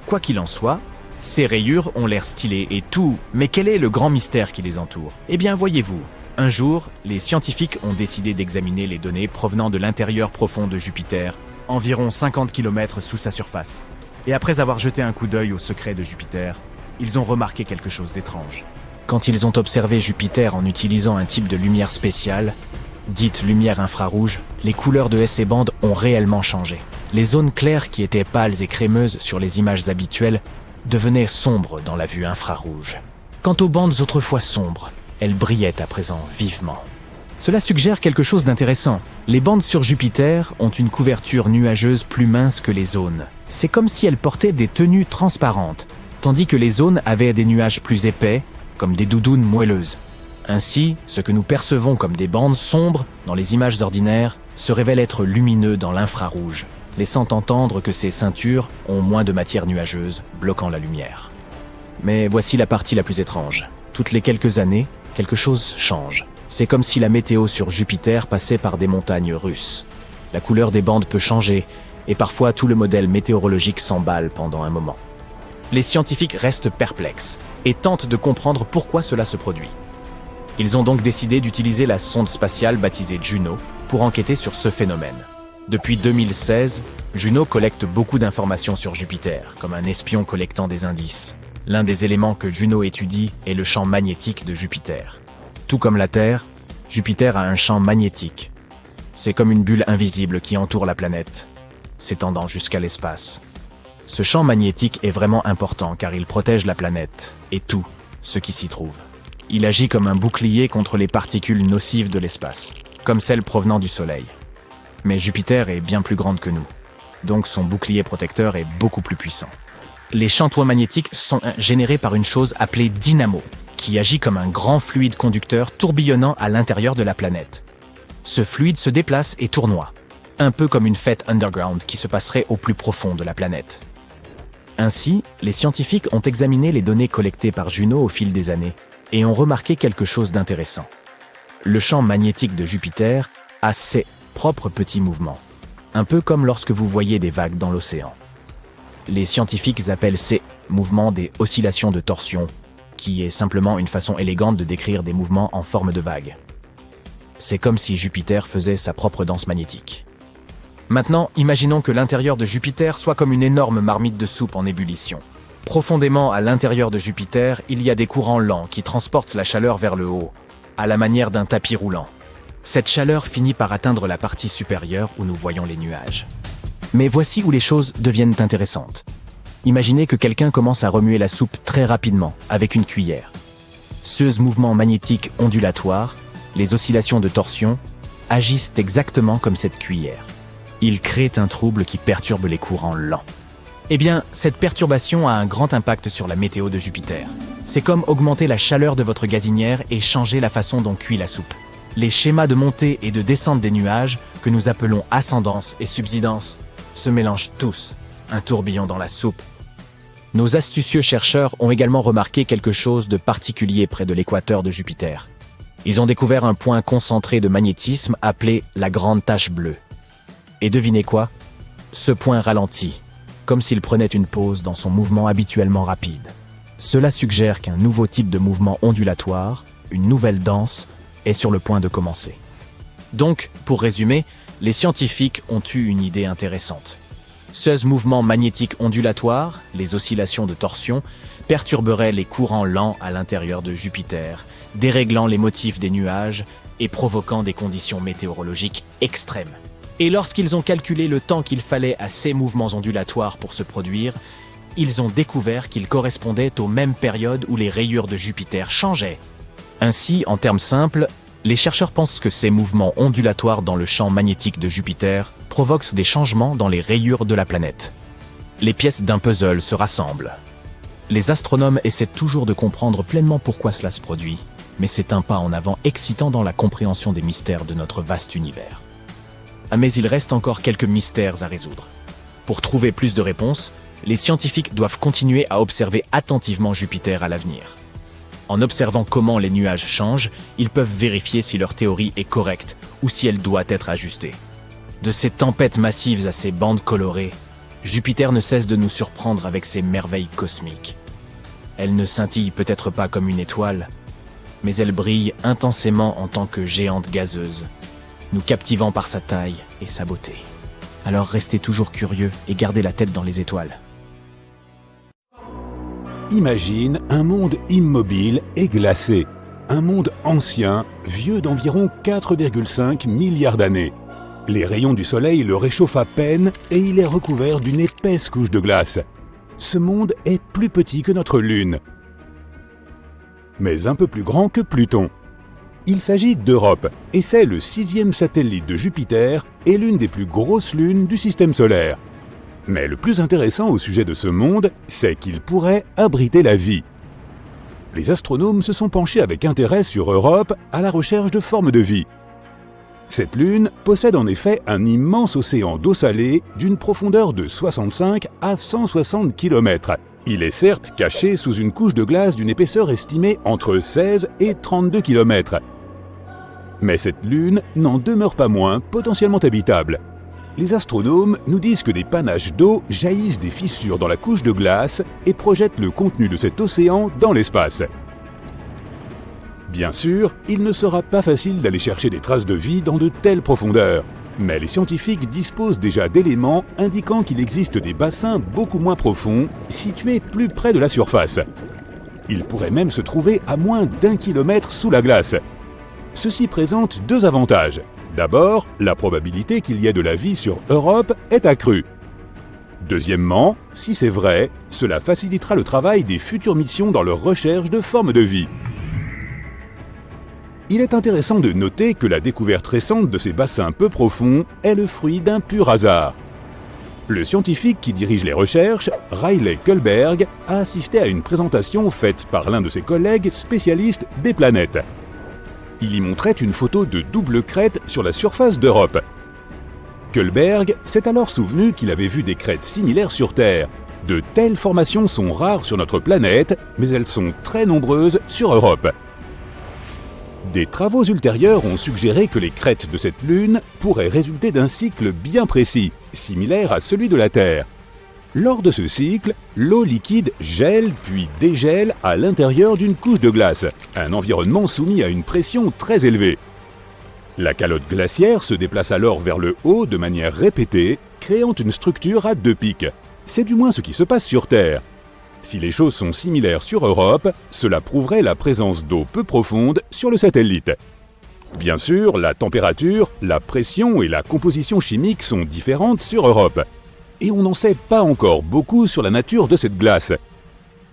Quoi qu'il en soit, ces rayures ont l'air stylées et tout, mais quel est le grand mystère qui les entoure? Eh bien, voyez-vous, un jour, les scientifiques ont décidé d'examiner les données provenant de l'intérieur profond de Jupiter, environ 50 km sous sa surface. Et après avoir jeté un coup d'œil au secret de Jupiter, ils ont remarqué quelque chose d'étrange. Quand ils ont observé Jupiter en utilisant un type de lumière spéciale, dite lumière infrarouge, les couleurs de ces bandes ont réellement changé. Les zones claires qui étaient pâles et crémeuses sur les images habituelles devenaient sombres dans la vue infrarouge. Quant aux bandes autrefois sombres, elles brillaient à présent vivement. Cela suggère quelque chose d'intéressant. Les bandes sur Jupiter ont une couverture nuageuse plus mince que les zones. C'est comme si elles portaient des tenues transparentes, tandis que les zones avaient des nuages plus épais, comme des doudounes moelleuses. Ainsi, ce que nous percevons comme des bandes sombres dans les images ordinaires se révèle être lumineux dans l'infrarouge, laissant entendre que ces ceintures ont moins de matière nuageuse, bloquant la lumière. Mais voici la partie la plus étrange. Toutes les quelques années, quelque chose change. C'est comme si la météo sur Jupiter passait par des montagnes russes. La couleur des bandes peut changer, et parfois tout le modèle météorologique s'emballe pendant un moment. Les scientifiques restent perplexes, et tentent de comprendre pourquoi cela se produit. Ils ont donc décidé d'utiliser la sonde spatiale baptisée Juno pour enquêter sur ce phénomène. Depuis 2016, Juno collecte beaucoup d'informations sur Jupiter, comme un espion collectant des indices. L'un des éléments que Juno étudie est le champ magnétique de Jupiter. Tout comme la Terre, Jupiter a un champ magnétique. C'est comme une bulle invisible qui entoure la planète, s'étendant jusqu'à l'espace. Ce champ magnétique est vraiment important car il protège la planète et tout ce qui s'y trouve. Il agit comme un bouclier contre les particules nocives de l'espace, comme celles provenant du Soleil. Mais Jupiter est bien plus grande que nous, donc son bouclier protecteur est beaucoup plus puissant. Les chantois magnétiques sont générés par une chose appelée dynamo, qui agit comme un grand fluide conducteur tourbillonnant à l'intérieur de la planète. Ce fluide se déplace et tournoie, un peu comme une fête underground qui se passerait au plus profond de la planète. Ainsi, les scientifiques ont examiné les données collectées par Juno au fil des années et ont remarqué quelque chose d'intéressant. Le champ magnétique de Jupiter a ses propres petits mouvements, un peu comme lorsque vous voyez des vagues dans l'océan. Les scientifiques appellent ces mouvements des oscillations de torsion, qui est simplement une façon élégante de décrire des mouvements en forme de vague. C'est comme si Jupiter faisait sa propre danse magnétique. Maintenant, imaginons que l'intérieur de Jupiter soit comme une énorme marmite de soupe en ébullition. Profondément à l'intérieur de Jupiter, il y a des courants lents qui transportent la chaleur vers le haut, à la manière d'un tapis roulant. Cette chaleur finit par atteindre la partie supérieure où nous voyons les nuages. Mais voici où les choses deviennent intéressantes. Imaginez que quelqu'un commence à remuer la soupe très rapidement, avec une cuillère. Ces mouvements magnétiques ondulatoires, les oscillations de torsion, agissent exactement comme cette cuillère. Ils créent un trouble qui perturbe les courants lents. Eh bien, cette perturbation a un grand impact sur la météo de Jupiter. C'est comme augmenter la chaleur de votre gazinière et changer la façon dont cuit la soupe. Les schémas de montée et de descente des nuages, que nous appelons ascendance et subsidence, se mélangent tous. Un tourbillon dans la soupe. Nos astucieux chercheurs ont également remarqué quelque chose de particulier près de l'équateur de Jupiter. Ils ont découvert un point concentré de magnétisme appelé la grande tache bleue. Et devinez quoi? Ce point ralentit, comme s'il prenait une pause dans son mouvement habituellement rapide. Cela suggère qu'un nouveau type de mouvement ondulatoire, une nouvelle danse, est sur le point de commencer. Donc, pour résumer, les scientifiques ont eu une idée intéressante. Ces mouvements magnétiques ondulatoires, les oscillations de torsion, perturberaient les courants lents à l'intérieur de Jupiter, déréglant les motifs des nuages et provoquant des conditions météorologiques extrêmes. Et lorsqu'ils ont calculé le temps qu'il fallait à ces mouvements ondulatoires pour se produire, ils ont découvert qu'ils correspondaient aux mêmes périodes où les rayures de Jupiter changeaient. Ainsi, en termes simples, Les chercheurs pensent que ces mouvements ondulatoires dans le champ magnétique de Jupiter provoquent des changements dans les rayures de la planète. Les pièces d'un puzzle se rassemblent. Les astronomes essaient toujours de comprendre pleinement pourquoi cela se produit, mais c'est un pas en avant excitant dans la compréhension des mystères de notre vaste univers. Mais il reste encore quelques mystères à résoudre. Pour trouver plus de réponses, les scientifiques doivent continuer à observer attentivement Jupiter à l'avenir. En observant comment les nuages changent, ils peuvent vérifier si leur théorie est correcte ou si elle doit être ajustée. De ces tempêtes massives à ces bandes colorées, Jupiter ne cesse de nous surprendre avec ses merveilles cosmiques. Elle ne scintille peut-être pas comme une étoile, mais elle brille intensément en tant que géante gazeuse, nous captivant par sa taille et sa beauté. Alors restez toujours curieux et gardez la tête dans les étoiles. Imagine un monde immobile et glacé. Un monde ancien, vieux d'environ 4,5 milliards d'années. Les rayons du soleil le réchauffent à peine et il est recouvert d'une épaisse couche de glace. Ce monde est plus petit que notre Lune, mais un peu plus grand que Pluton. Il s'agit d'Europe et c'est le 6e satellite de Jupiter et l'une des plus grosses lunes du système solaire. Mais le plus intéressant au sujet de ce monde, c'est qu'il pourrait abriter la vie. Les astronomes se sont penchés avec intérêt sur Europe à la recherche de formes de vie. Cette lune possède en effet un immense océan d'eau salée d'une profondeur de 65 à 160 km. Il est certes caché sous une couche de glace d'une épaisseur estimée entre 16 et 32 km. Mais cette lune n'en demeure pas moins potentiellement habitable. Les astronomes nous disent que des panaches d'eau jaillissent des fissures dans la couche de glace et projettent le contenu de cet océan dans l'espace. Bien sûr, il ne sera pas facile d'aller chercher des traces de vie dans de telles profondeurs, mais les scientifiques disposent déjà d'éléments indiquant qu'il existe des bassins beaucoup moins profonds, situés plus près de la surface. Ils pourraient même se trouver à moins d'1 kilomètre sous la glace. Ceci présente deux avantages. D'abord, la probabilité qu'il y ait de la vie sur Europe est accrue. Deuxièmement, si c'est vrai, cela facilitera le travail des futures missions dans leur recherche de formes de vie. Il est intéressant de noter que la découverte récente de ces bassins peu profonds est le fruit d'un pur hasard. Le scientifique qui dirige les recherches, Riley Kullberg, a assisté à une présentation faite par l'un de ses collègues spécialistes des planètes. Il y montrait une photo de double crête sur la surface d'Europe. Kullberg s'est alors souvenu qu'il avait vu des crêtes similaires sur Terre. De telles formations sont rares sur notre planète, mais elles sont très nombreuses sur Europe. Des travaux ultérieurs ont suggéré que les crêtes de cette lune pourraient résulter d'un cycle bien précis, similaire à celui de la Terre. Lors de ce cycle, l'eau liquide gèle puis dégèle à l'intérieur d'une couche de glace, un environnement soumis à une pression très élevée. La calotte glaciaire se déplace alors vers le haut de manière répétée, créant une structure à deux pics. C'est du moins ce qui se passe sur Terre. Si les choses sont similaires sur Europe, cela prouverait la présence d'eau peu profonde sur le satellite. Bien sûr, la température, la pression et la composition chimique sont différentes sur Europe. Et on n'en sait pas encore beaucoup sur la nature de cette glace.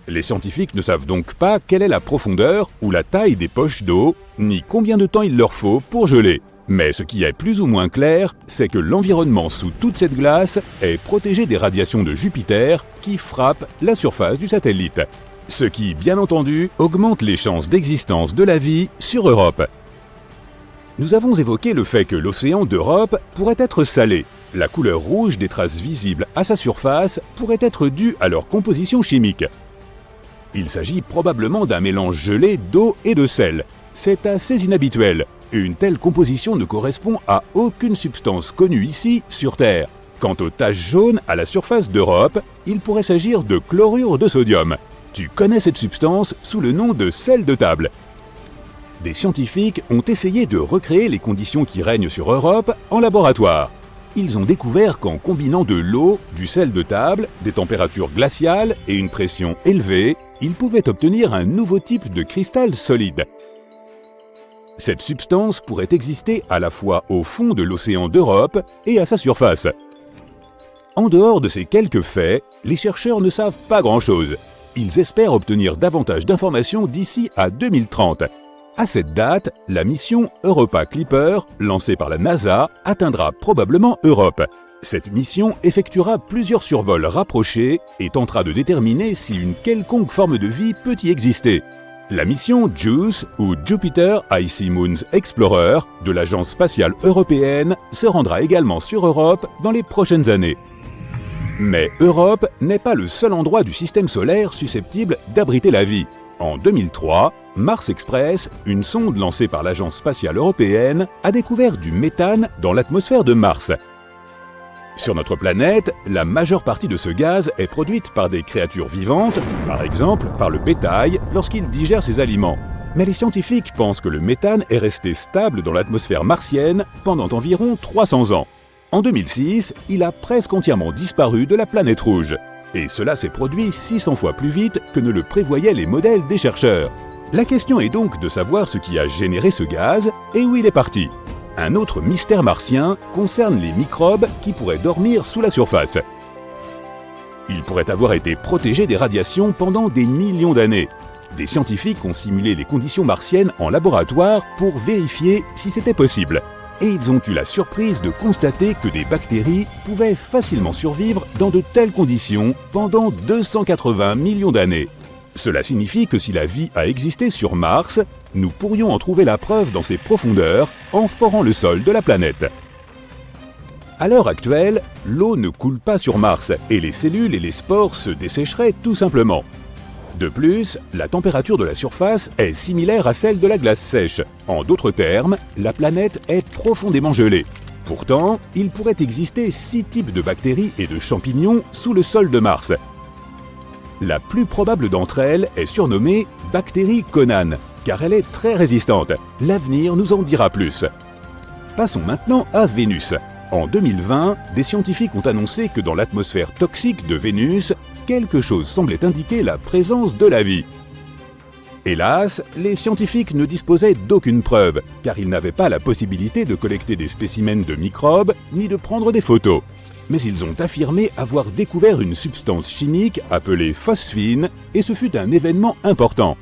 Les scientifiques ne savent donc pas quelle est la profondeur ou la taille des poches d'eau, ni combien de temps il leur faut pour geler. Mais ce qui est plus ou moins clair, c'est que l'environnement sous toute cette glace est protégé des radiations de Jupiter qui frappent la surface du satellite. Ce qui, bien entendu, augmente les chances d'existence de la vie sur Europe. Nous avons évoqué le fait que l'océan d'Europe pourrait être salé. La couleur rouge des traces visibles à sa surface pourrait être due à leur composition chimique. Il s'agit probablement d'un mélange gelé d'eau et de sel. C'est assez inhabituel. Une telle composition ne correspond à aucune substance connue ici sur Terre. Quant aux taches jaunes à la surface d'Europe, il pourrait s'agir de chlorure de sodium. Tu connais cette substance sous le nom de sel de table. Des scientifiques ont essayé de recréer les conditions qui règnent sur Europe en laboratoire. Ils ont découvert qu'en combinant de l'eau, du sel de table, des températures glaciales et une pression élevée, ils pouvaient obtenir un nouveau type de cristal solide. Cette substance pourrait exister à la fois au fond de l'océan d'Europe et à sa surface. En dehors de ces quelques faits, les chercheurs ne savent pas grand-chose. Ils espèrent obtenir davantage d'informations d'ici à 2030. À cette date, la mission Europa Clipper, lancée par la NASA, atteindra probablement Europe. Cette mission effectuera plusieurs survols rapprochés et tentera de déterminer si une quelconque forme de vie peut y exister. La mission JUICE, ou Jupiter Icy Moons Explorer, de l'Agence spatiale européenne, se rendra également sur Europe dans les prochaines années. Mais Europe n'est pas le seul endroit du système solaire susceptible d'abriter la vie. En 2003, Mars Express, une sonde lancée par l'Agence spatiale européenne, a découvert du méthane dans l'atmosphère de Mars. Sur notre planète, la majeure partie de ce gaz est produite par des créatures vivantes, par exemple par le bétail lorsqu'il digère ses aliments. Mais les scientifiques pensent que le méthane est resté stable dans l'atmosphère martienne pendant environ 300 ans. En 2006, il a presque entièrement disparu de la planète rouge. Et cela s'est produit 600 fois plus vite que ne le prévoyaient les modèles des chercheurs. La question est donc de savoir ce qui a généré ce gaz et où il est parti. Un autre mystère martien concerne les microbes qui pourraient dormir sous la surface. Ils pourraient avoir été protégés des radiations pendant des millions d'années. Des scientifiques ont simulé les conditions martiennes en laboratoire pour vérifier si c'était possible. Et ils ont eu la surprise de constater que des bactéries pouvaient facilement survivre dans de telles conditions pendant 280 millions d'années. Cela signifie que si la vie a existé sur Mars, nous pourrions en trouver la preuve dans ses profondeurs en forant le sol de la planète. À l'heure actuelle, l'eau ne coule pas sur Mars et les cellules et les spores se dessécheraient tout simplement. De plus, la température de la surface est similaire à celle de la glace sèche. En d'autres termes, la planète est profondément gelée. Pourtant, il pourrait exister 6 types de bactéries et de champignons sous le sol de Mars. La plus probable d'entre elles est surnommée bactérie Conan, car elle est très résistante. L'avenir nous en dira plus. Passons maintenant à Vénus. En 2020, des scientifiques ont annoncé que dans l'atmosphère toxique de Vénus, quelque chose semblait indiquer la présence de la vie. Hélas, les scientifiques ne disposaient d'aucune preuve, car ils n'avaient pas la possibilité de collecter des spécimens de microbes ni de prendre des photos. Mais ils ont affirmé avoir découvert une substance chimique appelée phosphine, et ce fut un événement important.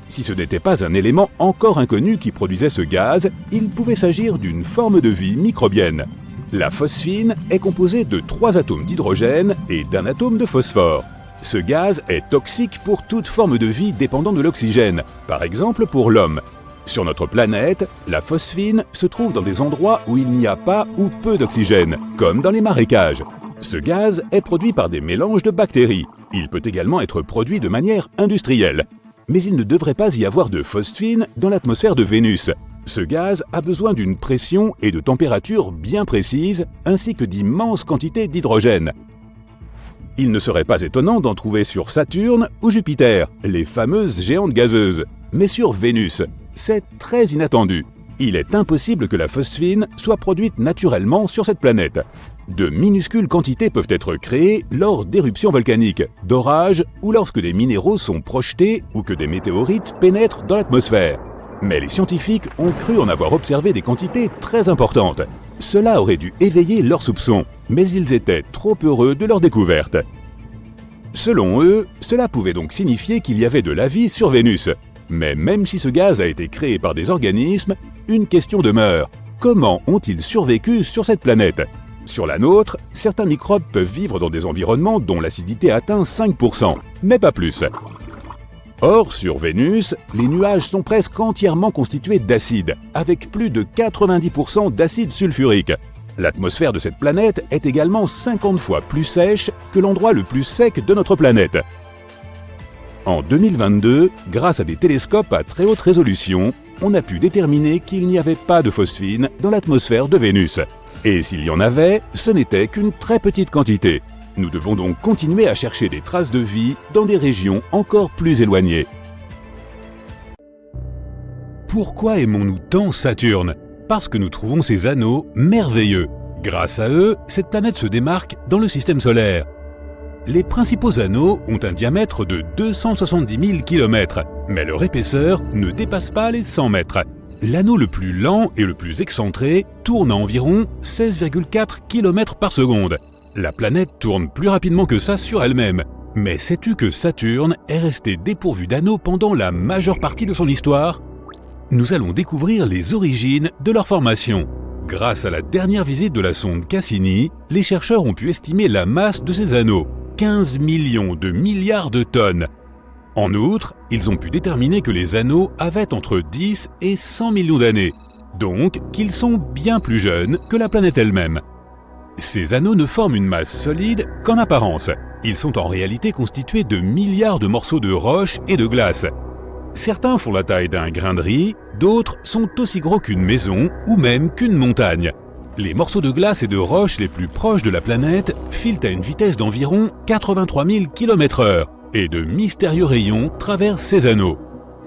Si ce n'était pas un élément encore inconnu qui produisait ce gaz, il pouvait s'agir d'une forme de vie microbienne. La phosphine est composée de 3 atomes d'hydrogène et d'un atome de phosphore. Ce gaz est toxique pour toute forme de vie dépendant de l'oxygène, par exemple pour l'homme. Sur notre planète, la phosphine se trouve dans des endroits où il n'y a pas ou peu d'oxygène, comme dans les marécages. Ce gaz est produit par des mélanges de bactéries. Il peut également être produit de manière industrielle. Mais il ne devrait pas y avoir de phosphine dans l'atmosphère de Vénus. Ce gaz a besoin d'une pression et de température bien précises, ainsi que d'immenses quantités d'hydrogène. Il ne serait pas étonnant d'en trouver sur Saturne ou Jupiter, les fameuses géantes gazeuses. Mais sur Vénus, c'est très inattendu. Il est impossible que la phosphine soit produite naturellement sur cette planète. De minuscules quantités peuvent être créées lors d'éruptions volcaniques, d'orages ou lorsque des minéraux sont projetés ou que des météorites pénètrent dans l'atmosphère. Mais les scientifiques ont cru en avoir observé des quantités très importantes. Cela aurait dû éveiller leurs soupçons, mais ils étaient trop heureux de leur découverte. Selon eux, cela pouvait donc signifier qu'il y avait de la vie sur Vénus. Mais même si ce gaz a été créé par des organismes, une question demeure. Comment ont-ils survécu sur cette planète ? Sur la nôtre, certains microbes peuvent vivre dans des environnements dont l'acidité atteint 5%, mais pas plus. Or, sur Vénus, les nuages sont presque entièrement constitués d'acide, avec plus de 90% d'acide sulfurique. L'atmosphère de cette planète est également 50 fois plus sèche que l'endroit le plus sec de notre planète. En 2022, grâce à des télescopes à très haute résolution, on a pu déterminer qu'il n'y avait pas de phosphine dans l'atmosphère de Vénus. Et s'il y en avait, ce n'était qu'une très petite quantité. Nous devons donc continuer à chercher des traces de vie dans des régions encore plus éloignées. Pourquoi aimons-nous tant Saturne ? Parce que nous trouvons ces anneaux merveilleux. Grâce à eux, cette planète se démarque dans le système solaire. Les principaux anneaux ont un diamètre de 270 000 km, mais leur épaisseur ne dépasse pas les 100 mètres. L'anneau le plus lent et le plus excentré tourne à environ 16,4 km par seconde. La planète tourne plus rapidement que ça sur elle-même. Mais sais-tu que Saturne est resté dépourvu d'anneaux pendant la majeure partie de son histoire ? nous allons découvrir les origines de leur formation. Grâce à la dernière visite de la sonde Cassini, les chercheurs ont pu estimer la masse de ces anneaux, 15 millions de milliards de tonnes. En outre, ils ont pu déterminer que les anneaux avaient entre 10 et 100 millions d'années, donc qu'ils sont bien plus jeunes que la planète elle-même. Ces anneaux ne forment une masse solide qu'en apparence. Ils sont en réalité constitués de milliards de morceaux de roche et de glace. Certains font la taille d'un grain de riz, d'autres sont aussi gros qu'une maison ou même qu'une montagne. Les morceaux de glace et de roche les plus proches de la planète filent à une vitesse d'environ 83 000 km/h et de mystérieux rayons traversent ces anneaux.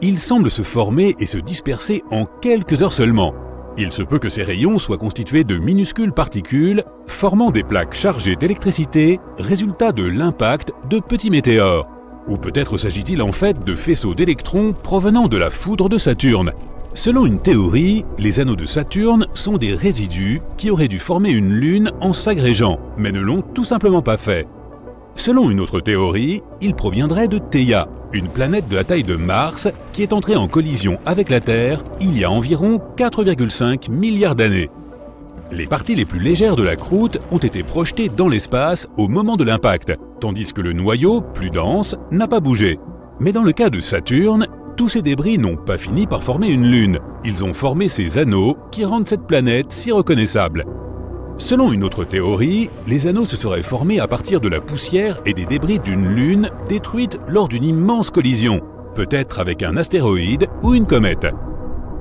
Ils semblent se former et se disperser en quelques heures seulement. Il se peut que ces rayons soient constitués de minuscules particules formant des plaques chargées d'électricité, résultat de l'impact de petits météores. Ou peut-être s'agit-il en fait de faisceaux d'électrons provenant de la foudre de Saturne. Selon une théorie, les anneaux de Saturne sont des résidus qui auraient dû former une lune en s'agrégeant, mais ne l'ont tout simplement pas fait. Selon une autre théorie, ils proviendraient de Theia, une planète de la taille de Mars qui est entrée en collision avec la Terre il y a environ 4,5 milliards d'années. Les parties les plus légères de la croûte ont été projetées dans l'espace au moment de l'impact, tandis que le noyau, plus dense, n'a pas bougé. Mais dans le cas de Saturne, tous ces débris n'ont pas fini par former une lune. Ils ont formé ces anneaux qui rendent cette planète si reconnaissable. Selon une autre théorie, les anneaux se seraient formés à partir de la poussière et des débris d'une lune détruite lors d'une immense collision, peut-être avec un astéroïde ou une comète.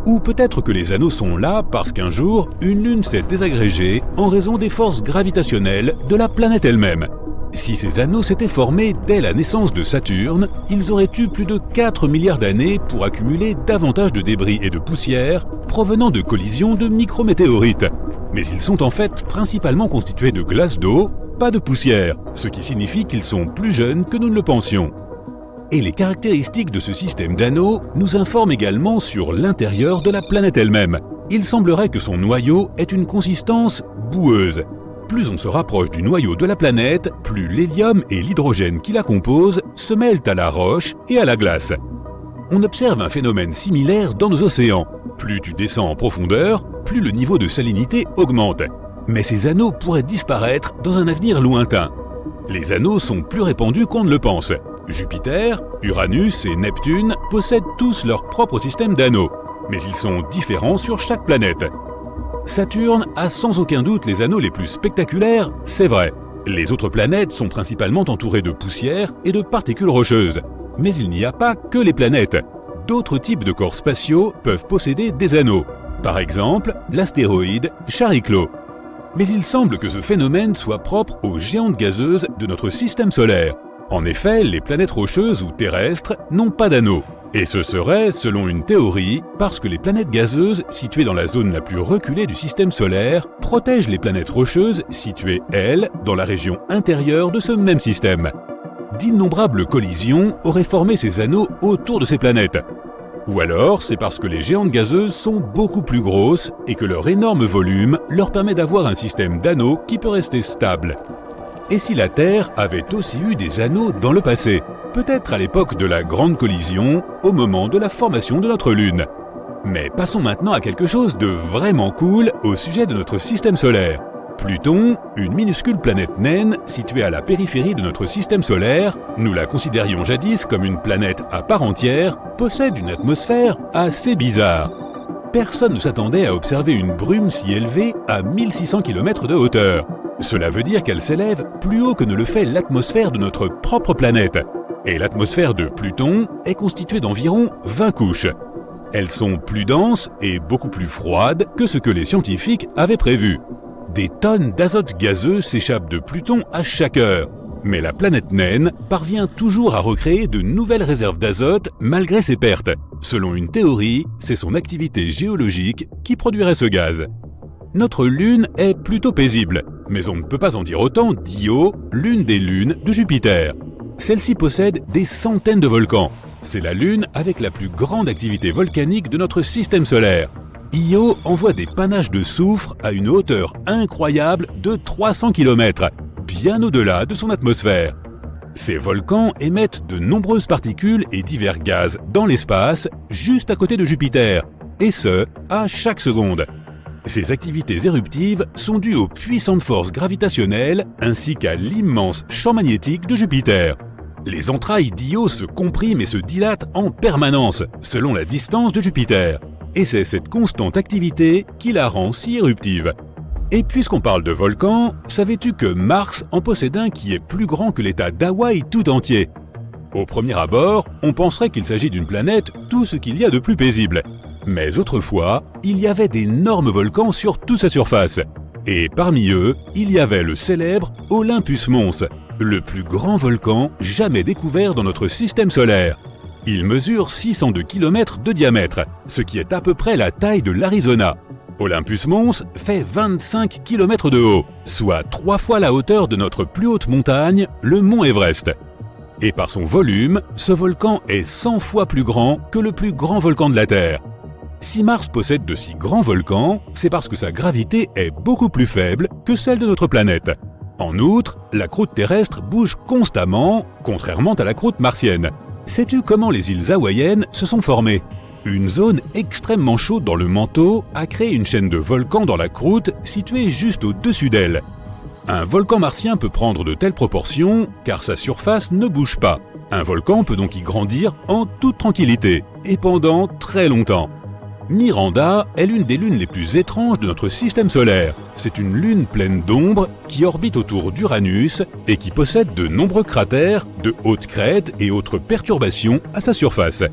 Ou peut-être que les anneaux sont là parce qu'un jour, une lune s'est désagrégée en raison des forces gravitationnelles de la planète elle-même. Si ces anneaux s'étaient formés dès la naissance de Saturne, ils auraient eu plus de 4 milliards d'années pour accumuler davantage de débris et de poussière provenant de collisions de micrométéorites. Mais ils sont en fait principalement constitués de glace d'eau, pas de poussière, ce qui signifie qu'ils sont plus jeunes que nous ne le pensions. Et les caractéristiques de ce système d'anneaux nous informent également sur l'intérieur de la planète elle-même. Il semblerait que son noyau ait une consistance boueuse. Plus on se rapproche du noyau de la planète, plus l'hélium et l'hydrogène qui la composent se mêlent à la roche et à la glace. On observe un phénomène similaire dans nos océans. Plus tu descends en profondeur, plus le niveau de salinité augmente. Mais ces anneaux pourraient disparaître dans un avenir lointain. Les anneaux sont plus répandus qu'on ne le pense. Jupiter, Uranus et Neptune possèdent tous leur propre système d'anneaux, mais ils sont différents sur chaque planète. Saturne a sans aucun doute les anneaux les plus spectaculaires, c'est vrai. Les autres planètes sont principalement entourées de poussière et de particules rocheuses. Mais il n'y a pas que les planètes. D'autres types de corps spatiaux peuvent posséder des anneaux. Par exemple, l'astéroïde Chariklo. Mais il semble que ce phénomène soit propre aux géantes gazeuses de notre système solaire. En effet, les planètes rocheuses ou terrestres n'ont pas d'anneaux. Et ce serait, selon une théorie, parce que les planètes gazeuses situées dans la zone la plus reculée du système solaire protègent les planètes rocheuses situées, elles, dans la région intérieure de ce même système. D'innombrables collisions auraient formé ces anneaux autour de ces planètes. Ou alors, c'est parce que les géantes gazeuses sont beaucoup plus grosses et que leur énorme volume leur permet d'avoir un système d'anneaux qui peut rester stable. Et si la Terre avait aussi eu des anneaux dans le passé, peut-être à l'époque de la grande collision, au moment de la formation de notre Lune. Mais passons maintenant à quelque chose de vraiment cool au sujet de notre système solaire. Pluton, une minuscule planète naine située à la périphérie de notre système solaire, nous la considérions jadis comme une planète à part entière, possède une atmosphère assez bizarre. Personne ne s'attendait à observer une brume si élevée à 1600 km de hauteur. Cela veut dire qu'elle s'élève plus haut que ne le fait l'atmosphère de notre propre planète. Et l'atmosphère de Pluton est constituée d'environ 20 couches. Elles sont plus denses et beaucoup plus froides que ce que les scientifiques avaient prévu. Des tonnes d'azote gazeux s'échappent de Pluton à chaque heure. Mais la planète naine parvient toujours à recréer de nouvelles réserves d'azote malgré ses pertes. Selon une théorie, c'est son activité géologique qui produirait ce gaz. Notre Lune est plutôt paisible, mais on ne peut pas en dire autant d'Io, l'une des lunes de Jupiter. Celle-ci possède des centaines de volcans. C'est la Lune avec la plus grande activité volcanique de notre système solaire. Io envoie des panaches de soufre à une hauteur incroyable de 300 km, bien au-delà de son atmosphère. Ces volcans émettent de nombreuses particules et divers gaz dans l'espace, juste à côté de Jupiter. et ce, à chaque seconde. Ces activités éruptives sont dues aux puissantes forces gravitationnelles ainsi qu'à l'immense champ magnétique de Jupiter. Les entrailles d'Io se compriment et se dilatent en permanence, selon la distance de Jupiter. Et c'est cette constante activité qui la rend si éruptive. Et puisqu'on parle de volcans, savais-tu que Mars en possède un qui est plus grand que l'État d'Hawaï tout entier? Au premier abord, on penserait qu'il s'agit d'une planète, tout ce qu'il y a de plus paisible. Mais autrefois, il y avait d'énormes volcans sur toute sa surface. Et parmi eux, il y avait le célèbre Olympus Mons, le plus grand volcan jamais découvert dans notre système solaire. Il mesure 602 km de diamètre, ce qui est à peu près la taille de l'Arizona. Olympus Mons fait 25 km de haut, soit 3 fois la hauteur de notre plus haute montagne, le mont Everest. Et par son volume, ce volcan est 100 fois plus grand que le plus grand volcan de la Terre. Si Mars possède de si grands volcans, c'est parce que sa gravité est beaucoup plus faible que celle de notre planète. En outre, la croûte terrestre bouge constamment, contrairement à la croûte martienne. Sais-tu comment les îles hawaïennes se sont formées? Une zone extrêmement chaude dans le manteau a créé une chaîne de volcans dans la croûte située juste au-dessus d'elle. Un volcan martien peut prendre de telles proportions car sa surface ne bouge pas. Un volcan peut donc y grandir en toute tranquillité et pendant très longtemps. Miranda est l'une des lunes les plus étranges de notre système solaire. C'est une lune pleine d'ombre qui orbite autour d'Uranus et qui possède de nombreux cratères, de hautes crêtes et autres perturbations à sa surface.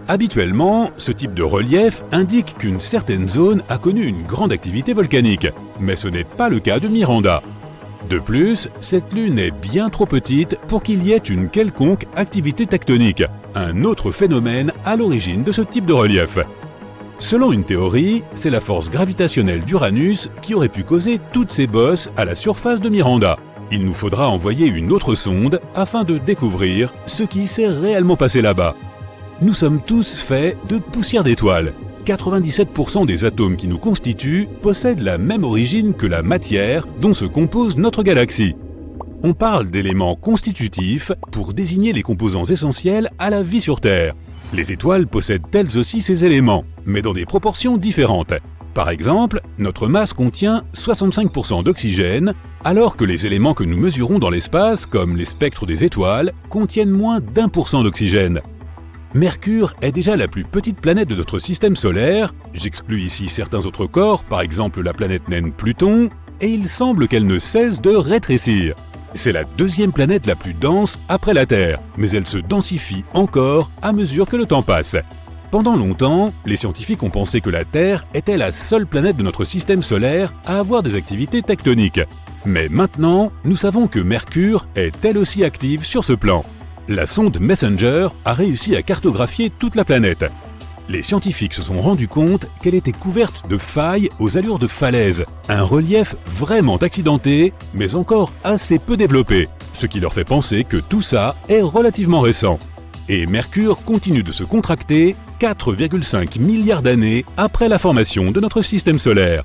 Habituellement, ce type de relief indique qu'une certaine zone a connu une grande activité volcanique, mais ce n'est pas le cas de Miranda. De plus, cette lune est bien trop petite pour qu'il y ait une quelconque activité tectonique, un autre phénomène à l'origine de ce type de relief. Selon une théorie, c'est la force gravitationnelle d'Uranus qui aurait pu causer toutes ces bosses à la surface de Miranda. Il nous faudra envoyer une autre sonde afin de découvrir ce qui s'est réellement passé là-bas. Nous sommes tous faits de poussière d'étoiles. 97% des atomes qui nous constituent possèdent la même origine que la matière dont se compose notre galaxie. On parle d'éléments constitutifs pour désigner les composants essentiels à la vie sur Terre. Les étoiles possèdent elles aussi ces éléments, mais dans des proportions différentes. Par exemple, notre masse contient 65% d'oxygène, alors que les éléments que nous mesurons dans l'espace, comme les spectres des étoiles, contiennent moins d'1% d'oxygène. Mercure est déjà la plus petite planète de notre système solaire, j'exclus ici certains autres corps, par exemple la planète naine Pluton, et il semble qu'elle ne cesse de rétrécir. C'est la deuxième planète la plus dense après la Terre, mais elle se densifie encore à mesure que le temps passe. Pendant longtemps, les scientifiques ont pensé que la Terre était la seule planète de notre système solaire à avoir des activités tectoniques. Mais maintenant, nous savons que Mercure est elle aussi active sur ce plan. La sonde Messenger a réussi à cartographier toute la planète. Les scientifiques se sont rendus compte qu'elle était couverte de failles aux allures de falaises, un relief vraiment accidenté, mais encore assez peu développé, ce qui leur fait penser que tout ça est relativement récent. Et Mercure continue de se contracter 4,5 milliards d'années après la formation de notre système solaire.